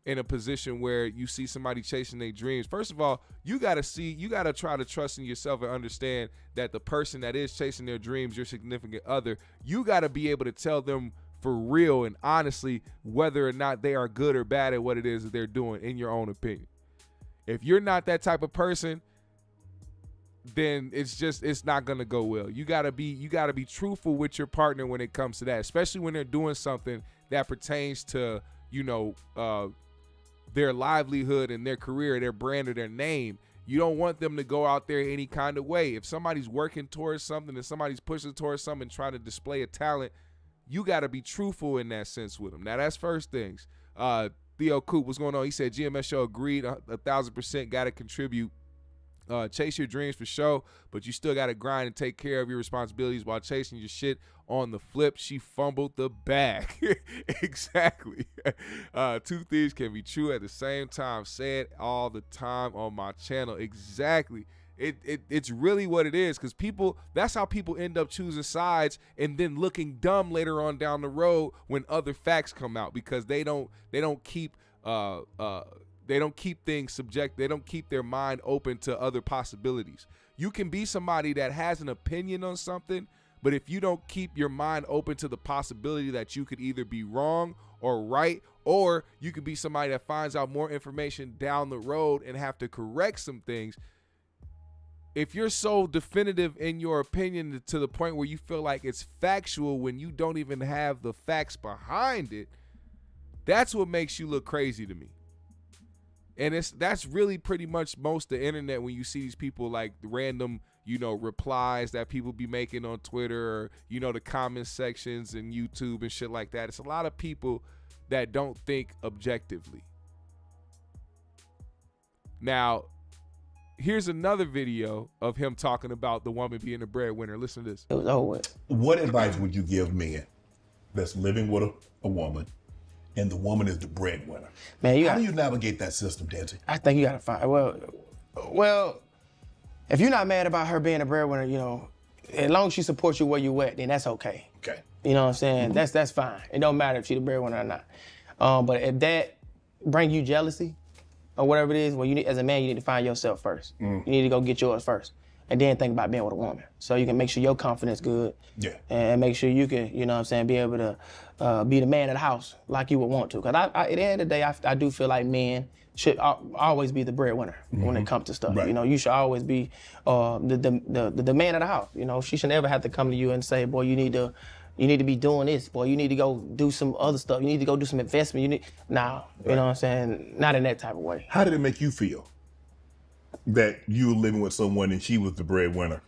in a position where you see somebody chasing their dreams, first of all, you got to try to trust in yourself and understand that the person that is chasing their dreams, your significant other, you got to be able to tell them for real and honestly whether or not they are good or bad at what it is that they're doing, in your own opinion. If you're not that type of person, then it's not gonna go well. You gotta be truthful with your partner when it comes to that, especially when they're doing something that pertains to, their livelihood and their career, their brand or their name. You don't want them to go out there any kind of way. If somebody's working towards something and somebody's pushing towards something and trying to display a talent, you gotta be truthful in that sense with them. Now that's first things. Theo Coop, what's going on? He said GMS show agreed 1,000%, gotta contribute. Chase your dreams for sure, but you still got to grind and take care of your responsibilities while chasing your shit. On the flip, she fumbled the bag. Exactly. Two things can be true at the same time. Say it all the time on my channel. Exactly. It's really what it is, because that's how people end up choosing sides and then looking dumb later on down the road when other facts come out, because they don't keep things subject. They don't keep their mind open to other possibilities. You can be somebody that has an opinion on something, but if you don't keep your mind open to the possibility that you could either be wrong or right, or you could be somebody that finds out more information down the road and have to correct some things. If you're so definitive in your opinion to the point where you feel like it's factual when you don't even have the facts behind it, that's what makes you look crazy to me. And that's really pretty much most of the internet, when you see these people like random, replies that people be making on Twitter, or, the comment sections and YouTube and shit like that. It's a lot of people that don't think objectively. Now, here's another video of him talking about the woman being a breadwinner. Listen to this. What advice would you give men that's living with a woman, and the woman is the breadwinner? Man, how do you navigate that system, Desi? I think you gotta find, well, if you're not mad about her being a breadwinner, as long as she supports you where you at, then that's okay. Okay. You know what I'm saying? Mm-hmm. That's fine. It don't matter if she's the breadwinner or not. But if that bring you jealousy or whatever it is, well, as a man, you need to find yourself first. You need to go get yours first, and then think about being with a woman, so you can make sure your confidence good. Yeah. And make sure you can, be able to be the man of the house like you would want to. Because at the end of the day, I do feel like men should always be the breadwinner when it comes to stuff. Right. You should always be the man of the house. She should never have to come to you and say, boy, you need to be doing this. Boy, you need to go do some other stuff. You need to go do some investment. You know what I'm saying? Not in that type of way. How did it make you feel that you were living with someone and she was the breadwinner?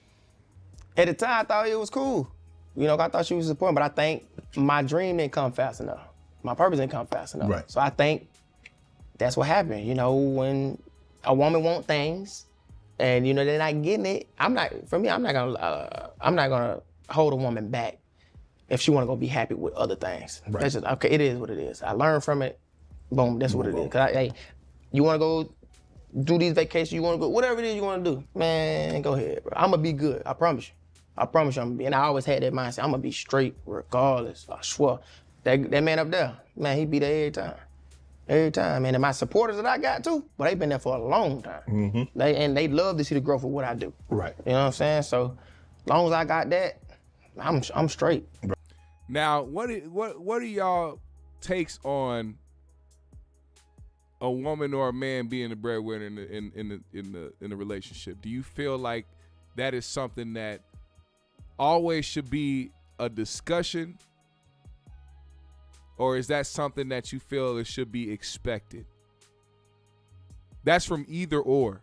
At the time, I thought it was cool. I thought she was supporting, but I think my dream didn't come fast enough. My purpose didn't come fast enough. Right. So I think that's what happened. When a woman wants things and they're not getting it, I'm not gonna hold a woman back if she wanna go be happy with other things. Right. That's just, okay, it is what it is. I learned from it, boom, that's what it is. Cause you wanna go do these vacations, you wanna go, whatever it is you wanna do, man, go ahead, bro. I'm gonna be good, I promise you. I promise you I'm gonna be, and I always had that mindset, I'm gonna be straight regardless, I swear. That man up there, man, he be there every time. Every time, and my supporters that I got too, but they've been there for a long time. Mm-hmm. They love to see the growth of what I do. Right. You know what I'm saying? So, as long as I got that, I'm straight. Now, what are y'all takes on a woman or a man being the breadwinner in the relationship? Do you feel like that is something that always should be a discussion? Or is that something that you feel it should be expected? That's from either or.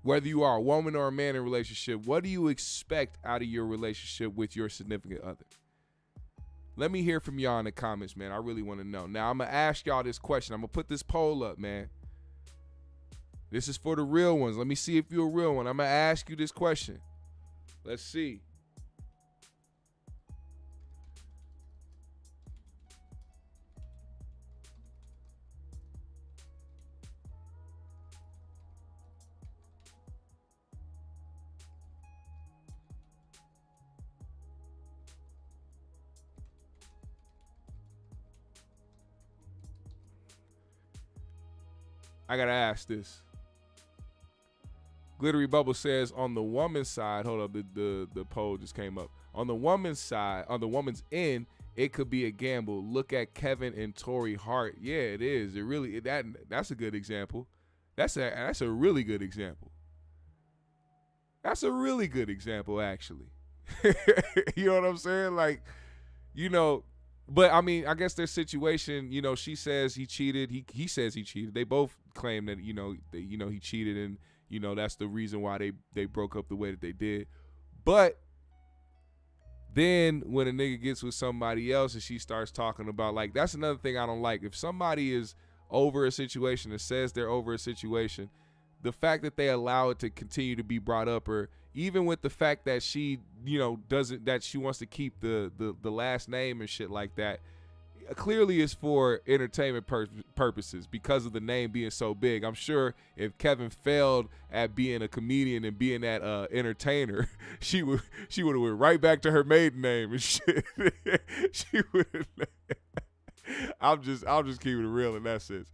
Whether you are a woman or a man in a relationship, what do you expect out of your relationship with your significant other? Let me hear from y'all in the comments, man. I really want to know. Now, I'm going to ask y'all this question. I'm going to put this poll up, man. This is for the real ones. Let me see if you're a real one. I'm going to ask you this question. Let's see. I gotta ask this. Glittery Bubble says on the woman's side, hold up, the poll just came up. On the woman's side, on the woman's end, it could be a gamble. Look at Kevin and Tori Hart. Yeah, it is. It really that's a good example. That's a really good example. That's a really good example, actually. You know what I'm saying? Like, you know, but I mean, I guess their situation, you know, she says he cheated. He says he cheated. They both claim that, you know, he cheated, and, you know, that's the reason why they broke up the way that they did. But then when a nigga gets with somebody else and she starts talking about, like, that's another thing I don't like. If somebody is over a situation and says they're over a situation, the fact that they allow it to continue to be brought up, or even with the fact that she, you know, that she wants to keep the last name and shit like that, clearly is for entertainment purposes because of the name being so big. I'm sure if Kevin failed at being a comedian and being that entertainer, she would have went right back to her maiden name and shit. She would. I'll just keep it real in that sense.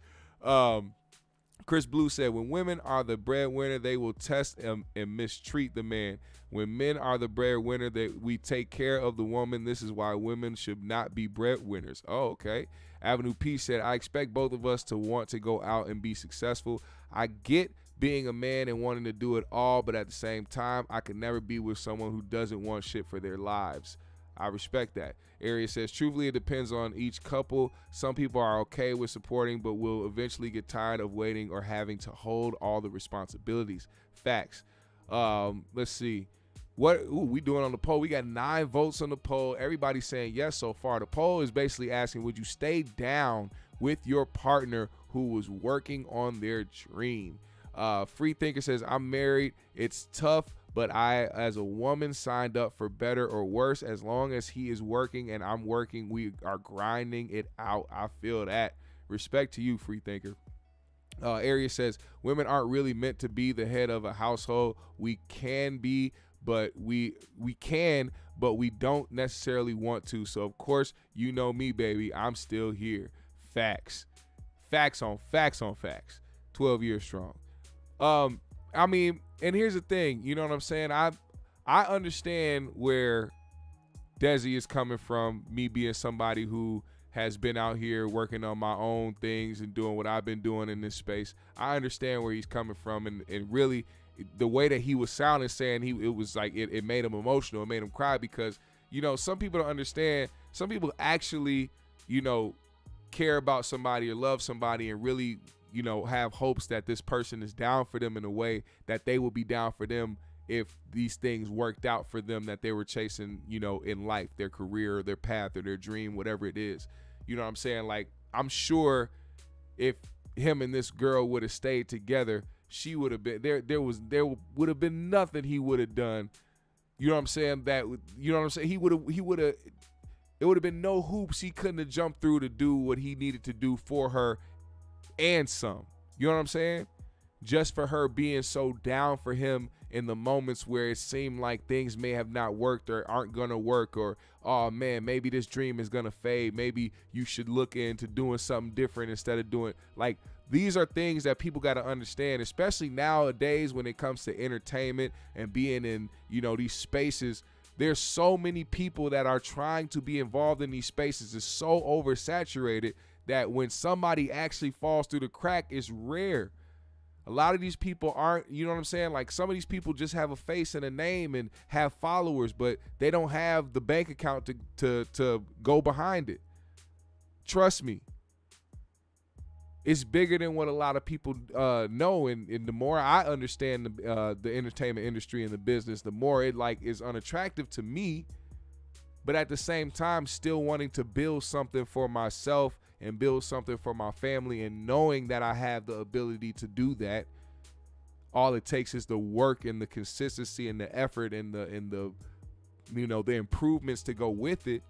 Chris Blue said, when women are the breadwinner, they will test and mistreat the man. When men are the breadwinner, we take care of the woman. This is why women should not be breadwinners. Oh, okay. Avenue P said, I expect both of us to want to go out and be successful. I get being a man and wanting to do it all, but at the same time, I could never be with someone who doesn't want shit for their lives. I respect that. Area says, truthfully, it depends on each couple. Some people are okay with supporting, but will eventually get tired of waiting or having to hold all the responsibilities. Facts. Let's see. What we doing on the poll? We got 9 votes on the poll. Everybody's saying yes so far. The poll is basically asking, would you stay down with your partner who was working on their dream? Free Thinker says, I'm married. It's tough, but I, as a woman, signed up for better or worse. As long as he is working and I'm working, we are grinding it out. I feel that. Respect to you, Free Thinker. Area says, women aren't really meant to be the head of a household. We can be, but we don't necessarily want to. So, of course, you know me, baby. I'm still here. Facts. Facts on facts on facts. 12 years strong. I mean, and here's the thing, you know what I'm saying? I understand where Desi is coming from, me being somebody who has been out here working on my own things and doing what I've been doing in this space. I understand where he's coming from, and really the way that he was sounding, saying it was like it made him emotional, it made him cry, because, you know, some people don't understand. Some people actually, you know, care about somebody or love somebody and really, you know, have hopes that this person is down for them in a way that they will be down for them if these things worked out for them that they were chasing, you know, in life, their career, or their path, or their dream, whatever it is. You know what I'm saying? Like, I'm sure if him and this girl would have stayed together, she would have been there would have been nothing he would have done. You know what I'm saying? That, you know what I'm saying? He would have it would have been no hoops he couldn't have jumped through to do what he needed to do for her and some. You know what I'm saying? Just for her being so down for him in the moments where it seemed like things may have not worked or aren't gonna work, or, oh man, maybe this dream is gonna fade, maybe you should look into doing something different instead of doing, like, these are things that people got to understand, especially nowadays when it comes to entertainment and being in, you know, these spaces. There's so many people that are trying to be involved in these spaces. It's so oversaturated that when somebody actually falls through the crack, it's rare. A lot of these people aren't, you know what I'm saying? Like, some of these people just have a face and a name and have followers, but they don't have the bank account to go behind it. Trust me. It's bigger than what a lot of people know, and the more I understand the entertainment industry and the business, the more it like is unattractive to me. But at the same time, still wanting to build something for myself and build something for my family, and knowing that I have the ability to do that. All it takes is the work and the consistency and the effort and the you know, the improvements to go with it.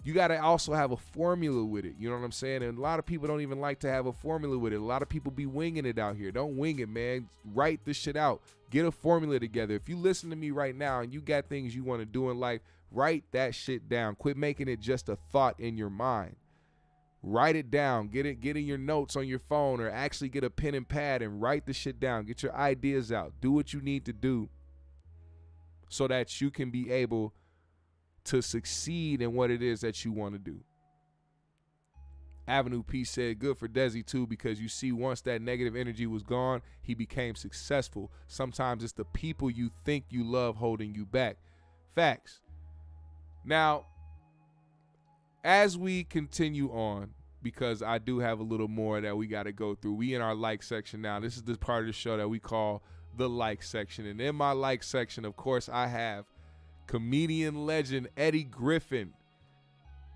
You got to also have a formula with it. You know what I'm saying? And a lot of people don't even like to have a formula with it. A lot of people be winging it out here. Don't wing it, man. Write this shit out. Get a formula together. If you listen to me right now and you got things you want to do in life, write that shit down. Quit making it just a thought in your mind. Write it down. Get in your notes on your phone, or actually get a pen and pad and write the shit down. Get your ideas out. Do what you need to do so that you can be able to succeed in what it is that you want to do. Avenue P said, good for Desi too, because you see, once that negative energy was gone, he became successful. Sometimes it's the people you think you love holding you back. Facts. Now, as we continue on, because I do have a little more that we got to go through. We in our like section now. This is the part of the show that we call the like section. And in my like section, of course, I have comedian legend Eddie Griffin,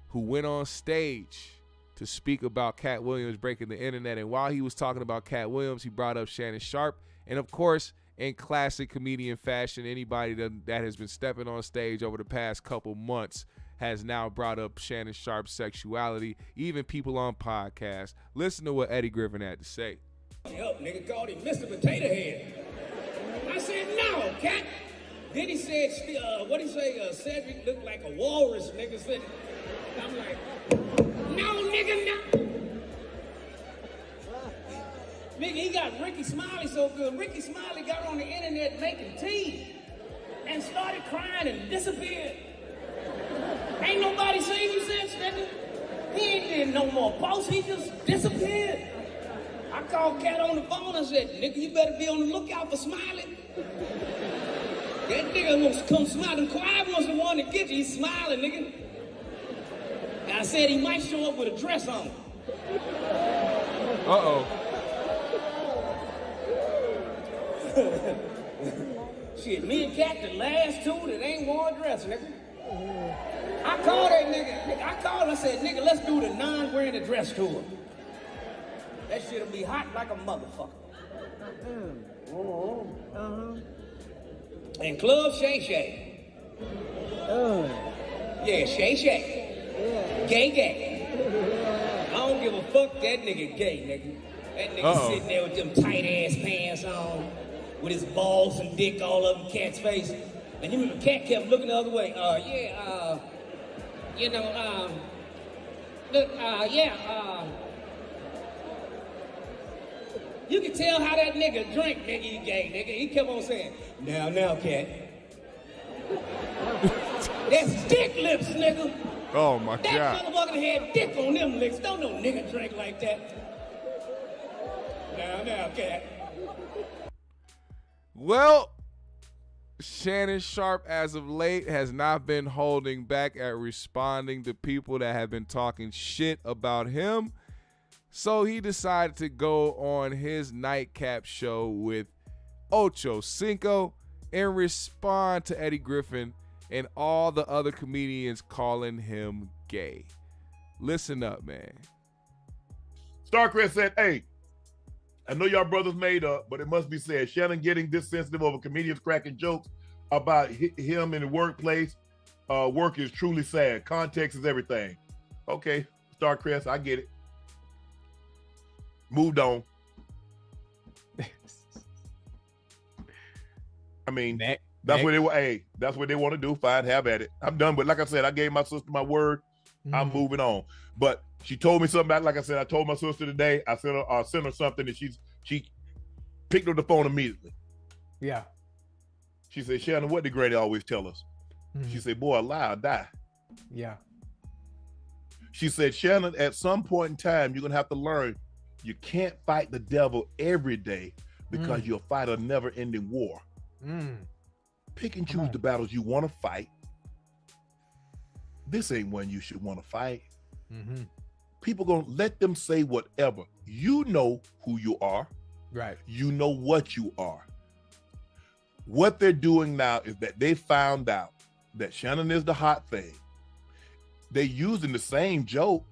who went on stage to speak about Cat Williams breaking the internet. And while he was talking about Cat Williams, he brought up Shannon Sharpe. And of course, in classic comedian fashion, anybody that has been stepping on stage over the past couple months has now brought up Shannon Sharpe's sexuality. Even people on podcasts. Listen to what Eddie Griffin had to say. Help, nigga called him Mr. Potato Head. I said, no, Cat. Then he said, what he say? Cedric looked like a walrus, nigga. Said, I'm like, no, nigga, no. Nigga, he got Ricky Smiley so good. Ricky Smiley got on the internet making tea and started crying and disappeared. Ain't nobody seen him since, nigga. He ain't did no more posts. He just disappeared. I called Cat on the phone and said, nigga, you better be on the lookout for Smiley. That nigga wants to come smiling. Quiet was the one to get you. He's smiling, nigga. And I said he might show up with a dress on. Uh-oh. Shit, me and Cat the last two that ain't worn a dress, nigga. I called that nigga. I called and I said, nigga, let's do the non-wearing a dress tour. That shit'll be hot like a motherfucker. And Club Shay Shay. Yeah, Shay Shay. Gay. I don't give a fuck that nigga gay, nigga. That nigga sitting there with them tight ass pants on, with his balls and dick all up in Cat's face. And you remember Cat kept looking the other way. You can tell how that nigga drink, nigga, he gay, nigga. He kept on saying, now, Cat. That's dick lips, nigga. Oh, my God. That motherfucker had dick on them lips. Don't no nigga drink like that. Now, Cat. Well, Shannon Sharpe, as of late, has not been holding back at responding to people that have been talking shit about him. So he decided to go on his nightcap show with Ocho Cinco and respond to Eddie Griffin and all the other comedians calling him gay. Listen up, man. Starcrest said, hey, I know y'all brothers made up, but it must be said, Shannon getting this sensitive over comedians cracking jokes about him in the workplace. Work is truly sad. Context is everything. Okay, Starcrest, I get it. Moved on. I mean, that's what they were. Hey, that's what they want to do. Fine, have at it. I'm done. But like I said, I gave my sister my word. I'm moving on. But she told me something about, like I said, I told my sister today. I sent her something, and she picked up the phone immediately. Yeah. She said, Shannon, what did Granny always tell us? She said, boy, a lie or die. Yeah. She said, Shannon, at some point in time, you're gonna have to learn you can't fight the devil every day because you'll fight a never-ending war. Pick and choose the battles you want to fight. This ain't one you should want to fight. People gonna let them say whatever. You know who you are. Right. You know what you are. What they're doing now is that they found out that Shannon is the hot thing. They're using the same joke,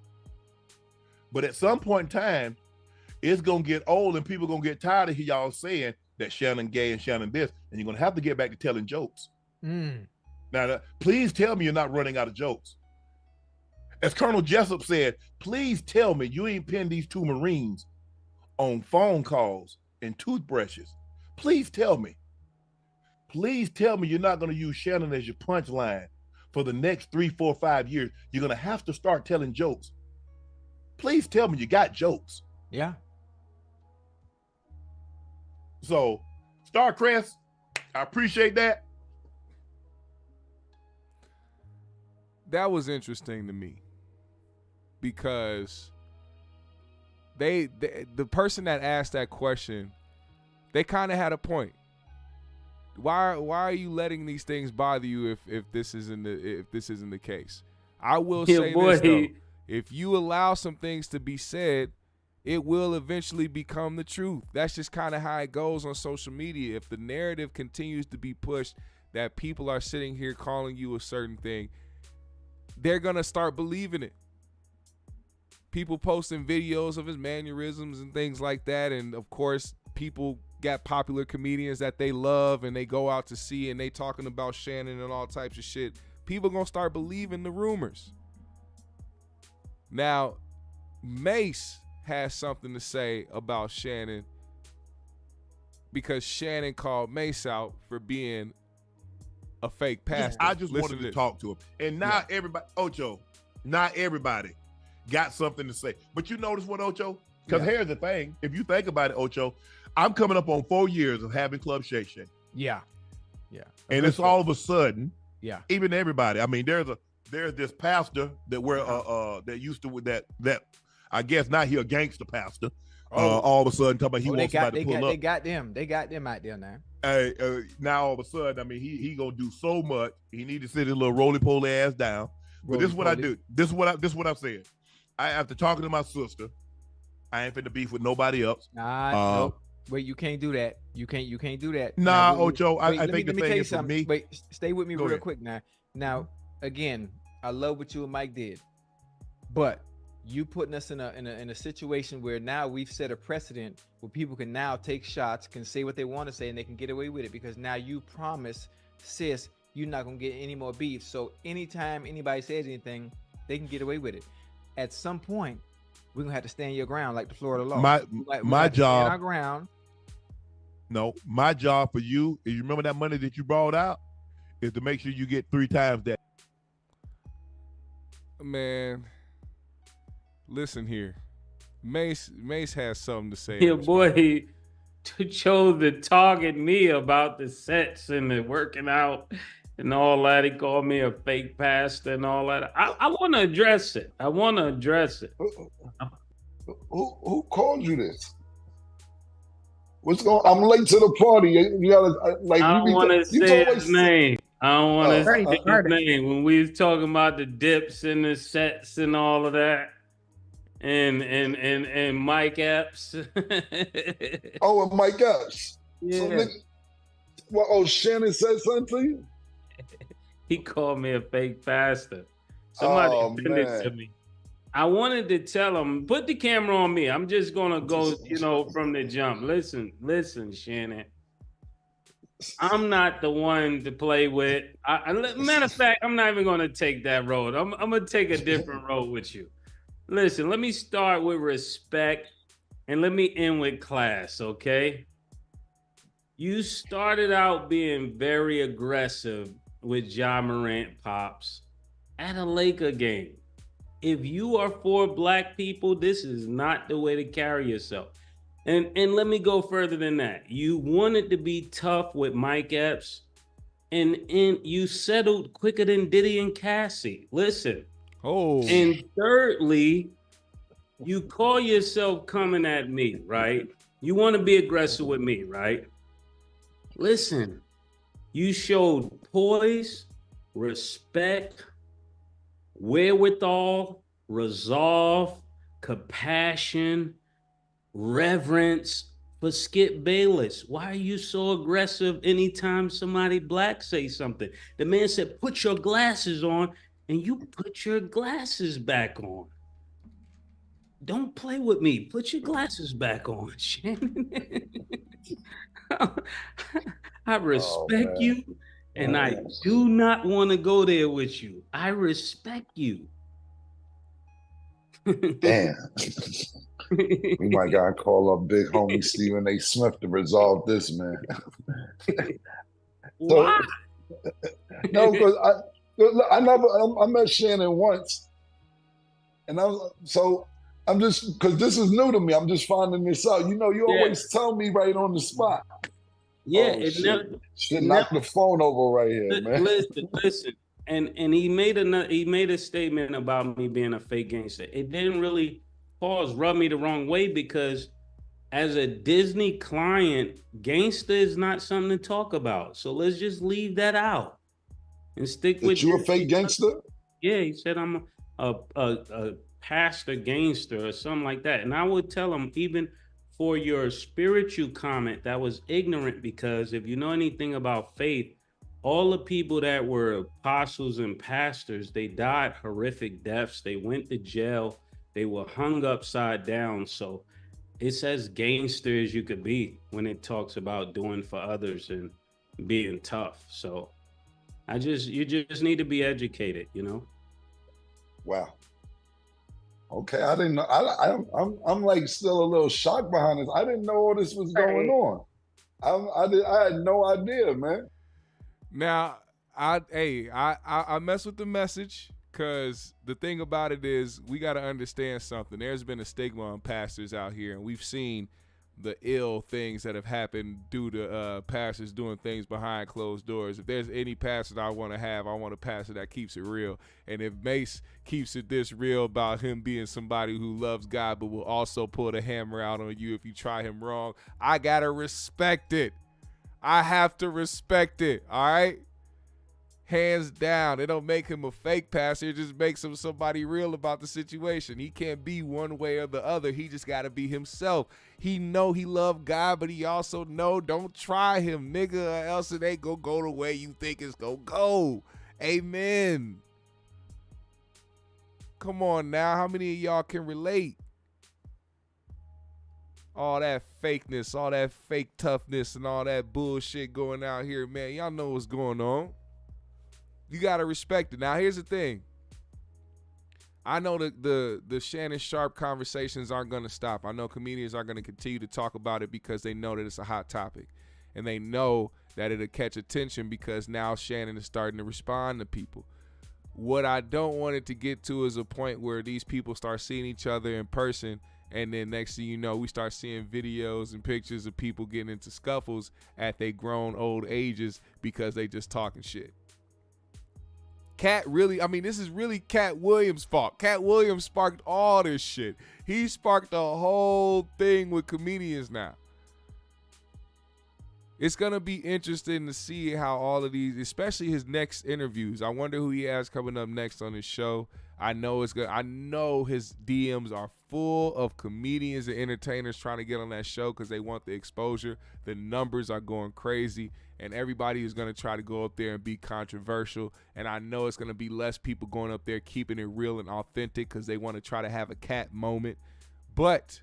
but at some point in time, it's gonna get old and people gonna get tired of y'all saying that Shannon gay and Shannon this, and you're gonna have to get back to telling jokes. Now, please tell me you're not running out of jokes. As Colonel Jessup said, please tell me you ain't pinned these two Marines on phone calls and toothbrushes. Please tell me. Please tell me you're not gonna use Shannon as your punchline for the next 3, 4, 5 years. You're gonna have to start telling jokes. please tell me you got jokes. Yeah. So, Starcrest, I appreciate that. That was interesting to me because the person that asked that question, they kind of had a point. Why are you letting these things bother you if this isn't the case? I will say this though. If you allow some things to be said, it will eventually become the truth. That's just kind of how it goes on social media. If the narrative continues to be pushed that people are sitting here calling you a certain thing, they're going to start believing it. People posting videos of his mannerisms and things like that. And of course, people got popular comedians that they love and they go out to see and they talking about Shannon and all types of shit. People going to start believing the rumors. Now, Mace has something to say about Shannon because Shannon called Mace out for being a fake pastor. I just wanted to talk to him. And now everybody, Ocho, not everybody got something to say. But you notice what, Ocho? Because here's the thing. If you think about it, Ocho, I'm coming up on 4 years of having Club Shay Shay. Yeah. Yeah. And it's all of a sudden, yeah, even everybody. I mean, there's this pastor that that used to with that I guess now he a gangster pastor. All of a sudden, talking about he wants somebody to pull up. They got them out there now. Now all of a sudden, I mean, he gonna do so much. He need to sit his little roly-poly ass down. But this is what I do. This is what I'm saying. After talking to my sister, I ain't finna beef with nobody else. Nope. Wait, you can't do that. You can't do that. Nah, Ocho. I think the thing is for me. Wait, stay with me real quick now. Now, again, I love what you and Mike did, but you putting us in a situation where now we've set a precedent where people can now take shots, can say what they want to say, and they can get away with it because now you promise, sis, you're not gonna get any more beef. So anytime anybody says anything, they can get away with it. At some point, we're gonna have to stand your ground like the Florida law. My job. Stand our ground. No, my job for you is, you remember that money that you brought out, is to make sure you get 3 times that. Man, listen here. Mace has something to say. Yeah, boy, he chose to target me about the sets and the working out and all that. He called me a fake pastor and all that. I want to address it. Who called you this? What's going? I'm late to the party. You gotta like. I don't want to say his name. I don't want to say his name. When we was talking about the dips and the sets and all of that, and Mike Epps. And Mike Epps. Yeah. So, Shannon said something to you? He called me a fake pastor. Somebody sent it to me. I wanted to tell him, put the camera on me. I'm just gonna go, from the jump. Listen, Shannon. I'm not the one to play with. Matter of fact, I'm not even gonna take that road. I'm gonna take a different road with you. Listen, let me start with respect and let me end with class, okay? You started out being very aggressive with Ja Morant Pops at a Laker game. If you are for black people, this is not the way to carry yourself. And let me go further than that. You wanted to be tough with Mike Epps, and you settled quicker than Diddy and Cassie. Listen. Oh. And thirdly, you call yourself coming at me, right? You want to be aggressive with me, right? Listen, you showed poise, respect, wherewithal, resolve, compassion, reverence for Skip Bayless. Why are you so aggressive anytime somebody black say something? The man said, put your glasses on, and you put your glasses back on. Don't play with me. Put your glasses back on, Shannon. I respect you, and I do not want to go there with you. I respect you. Damn. We might gotta call up big homie Stephen A. Smith to resolve this, man. Why? No, because I met Shannon once, and I'm just, because this is new to me. I'm just finding this out. You know, you always tell me right on the spot. Yeah, Oh, it shit. Knock the phone over right here, man. Listen. And he made a statement about me being a fake gangster. It didn't really rub me the wrong way because as a Disney client, gangster is not something to talk about. So let's just leave that out and stick with. You a fake gangster? Yeah, he said I'm a pastor gangster or something like that. And I would tell him, even for your spiritual comment, that was ignorant, because if you know anything about faith, all the people that were apostles and pastors, they died horrific deaths. They went to jail. They were hung upside down. So it's as gangster as you could be when it talks about doing for others and being tough. So you just need to be educated, you know? Wow. Okay, I didn't know. I'm like still a little shocked behind this. I didn't know all this was going on. I had no idea, man. Now, I mess with the message, because the thing about it is we got to understand something. There's been a stigma on pastors out here, and we've seen the ill things that have happened due to pastors doing things behind closed doors. If there's any pastor I want a pastor that keeps it real. And if Mace keeps it this real about him being somebody who loves God but will also pull the hammer out on you if you try him wrong, I got to respect it. I have to respect it, all right? Hands down. It don't make him a fake pastor. It just makes him somebody real about the situation. He can't be one way or the other. He just got to be himself. He know he love God, but he also know don't try him, nigga, or else it ain't gonna go the way you think it's gonna go. Amen. Come on now. How many of y'all can relate? All that fakeness, all that fake toughness, and all that bullshit going out here, man. Y'all know what's going on. You got to respect it. Now, here's the thing. I know that the Shannon Sharpe conversations aren't going to stop. I know comedians are going to continue to talk about it because they know that it's a hot topic. And they know that it'll catch attention because now Shannon is starting to respond to people. What I don't want it to get to is a point where these people start seeing each other in person, and then next thing you know, we start seeing videos and pictures of people getting into scuffles at their grown old ages because they just talking shit. This is really Cat Williams' fault. Cat Williams sparked all this shit. He sparked the whole thing with comedians now. It's going to be interesting to see how all of these, especially his next interviews. I wonder who he has coming up next on his show. I know his DMs are full of comedians and entertainers trying to get on that show because they want the exposure. The numbers are going crazy, and everybody is going to try to go up there and be controversial. And I know it's going to be less people going up there keeping it real and authentic because they want to try to have a cat moment. But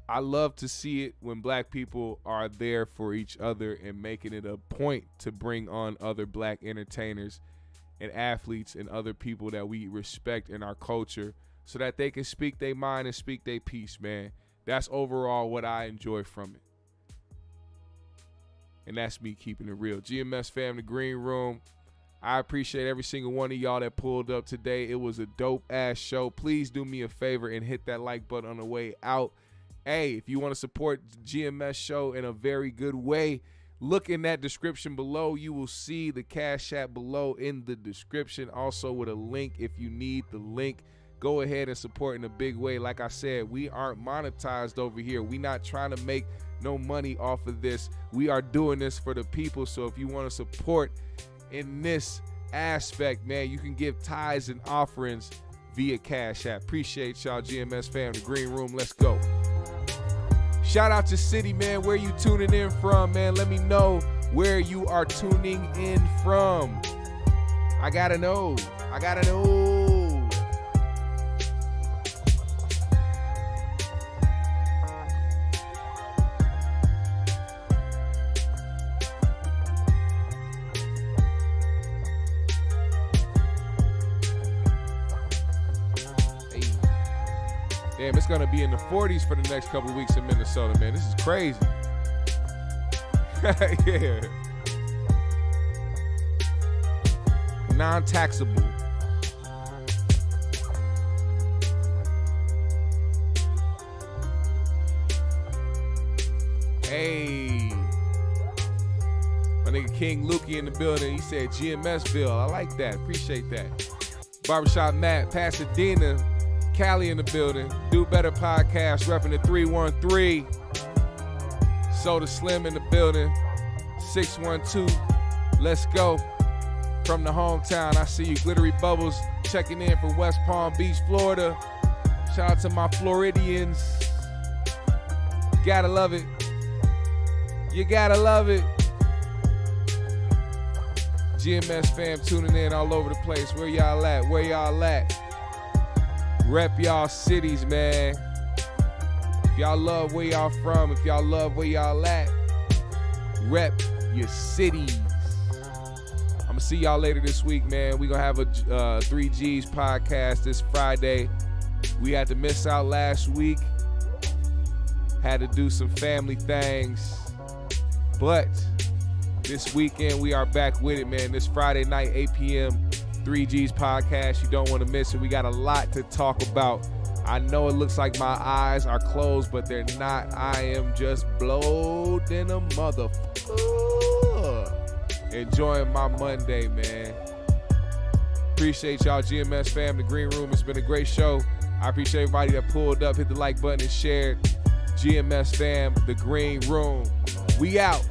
I love to see it when black people are there for each other and making it a point to bring on other black entertainers and athletes and other people that we respect in our culture so that they can speak their mind and speak their piece, man. That's overall what I enjoy from it. And that's me keeping it real. GMS fam, the Green Room. I appreciate every single one of y'all that pulled up today. It was a dope-ass show. Please do me a favor and hit that like button on the way out. Hey, if you want to support the GMS show in a very good way, look in that description below. You will see the Cash App below in the description. Also with a link if you need the link. Go ahead and support in a big way. Like I said, we aren't monetized over here. We not trying to make no money off of this. We are doing this for the people. So if you want to support in this aspect, man, you can give tithes and offerings via Cash App. Appreciate y'all, GMS fam, the Green Room. Let's go. Shout out to City, man. Where you tuning in from, man? Let me know where you are tuning in from. I gotta know. Damn, it's going to be in the 40s for the next couple of weeks in Minnesota, man. This is crazy. Yeah. Non-taxable. Hey. My nigga King Lukey in the building. He said GMSville. I like that. Appreciate that. Barbershop Matt, Pastor Dina, Callie in the building. Do Better Podcast, repping the 313. Soda Slim in the building. 612. Let's go. From the hometown, I see you. Glittery Bubbles checking in from West Palm Beach, Florida. Shout out to my Floridians. Gotta love it. You gotta love it. GMS fam tuning in all over the place. Where y'all at? Where y'all at? Rep y'all cities, man. If y'all love where y'all from, if y'all love where y'all at, rep your cities. I'm gonna see y'all later this week, man. We gonna have a 3Gs podcast this Friday. We had to miss out last week. Had to do some family things. But this weekend, we are back with it, man. This Friday night, 8 p.m., 3Gs podcast. You don't want to miss it. We got a lot to talk about. I know it looks like my eyes are closed, but they're not. I am just blowed in a motherfucker. Enjoying my Monday, man. Appreciate y'all, GMS fam, the Green Room. It's been a great show. I appreciate everybody that pulled up, hit the like button, and shared. GMS fam, the Green Room. We out.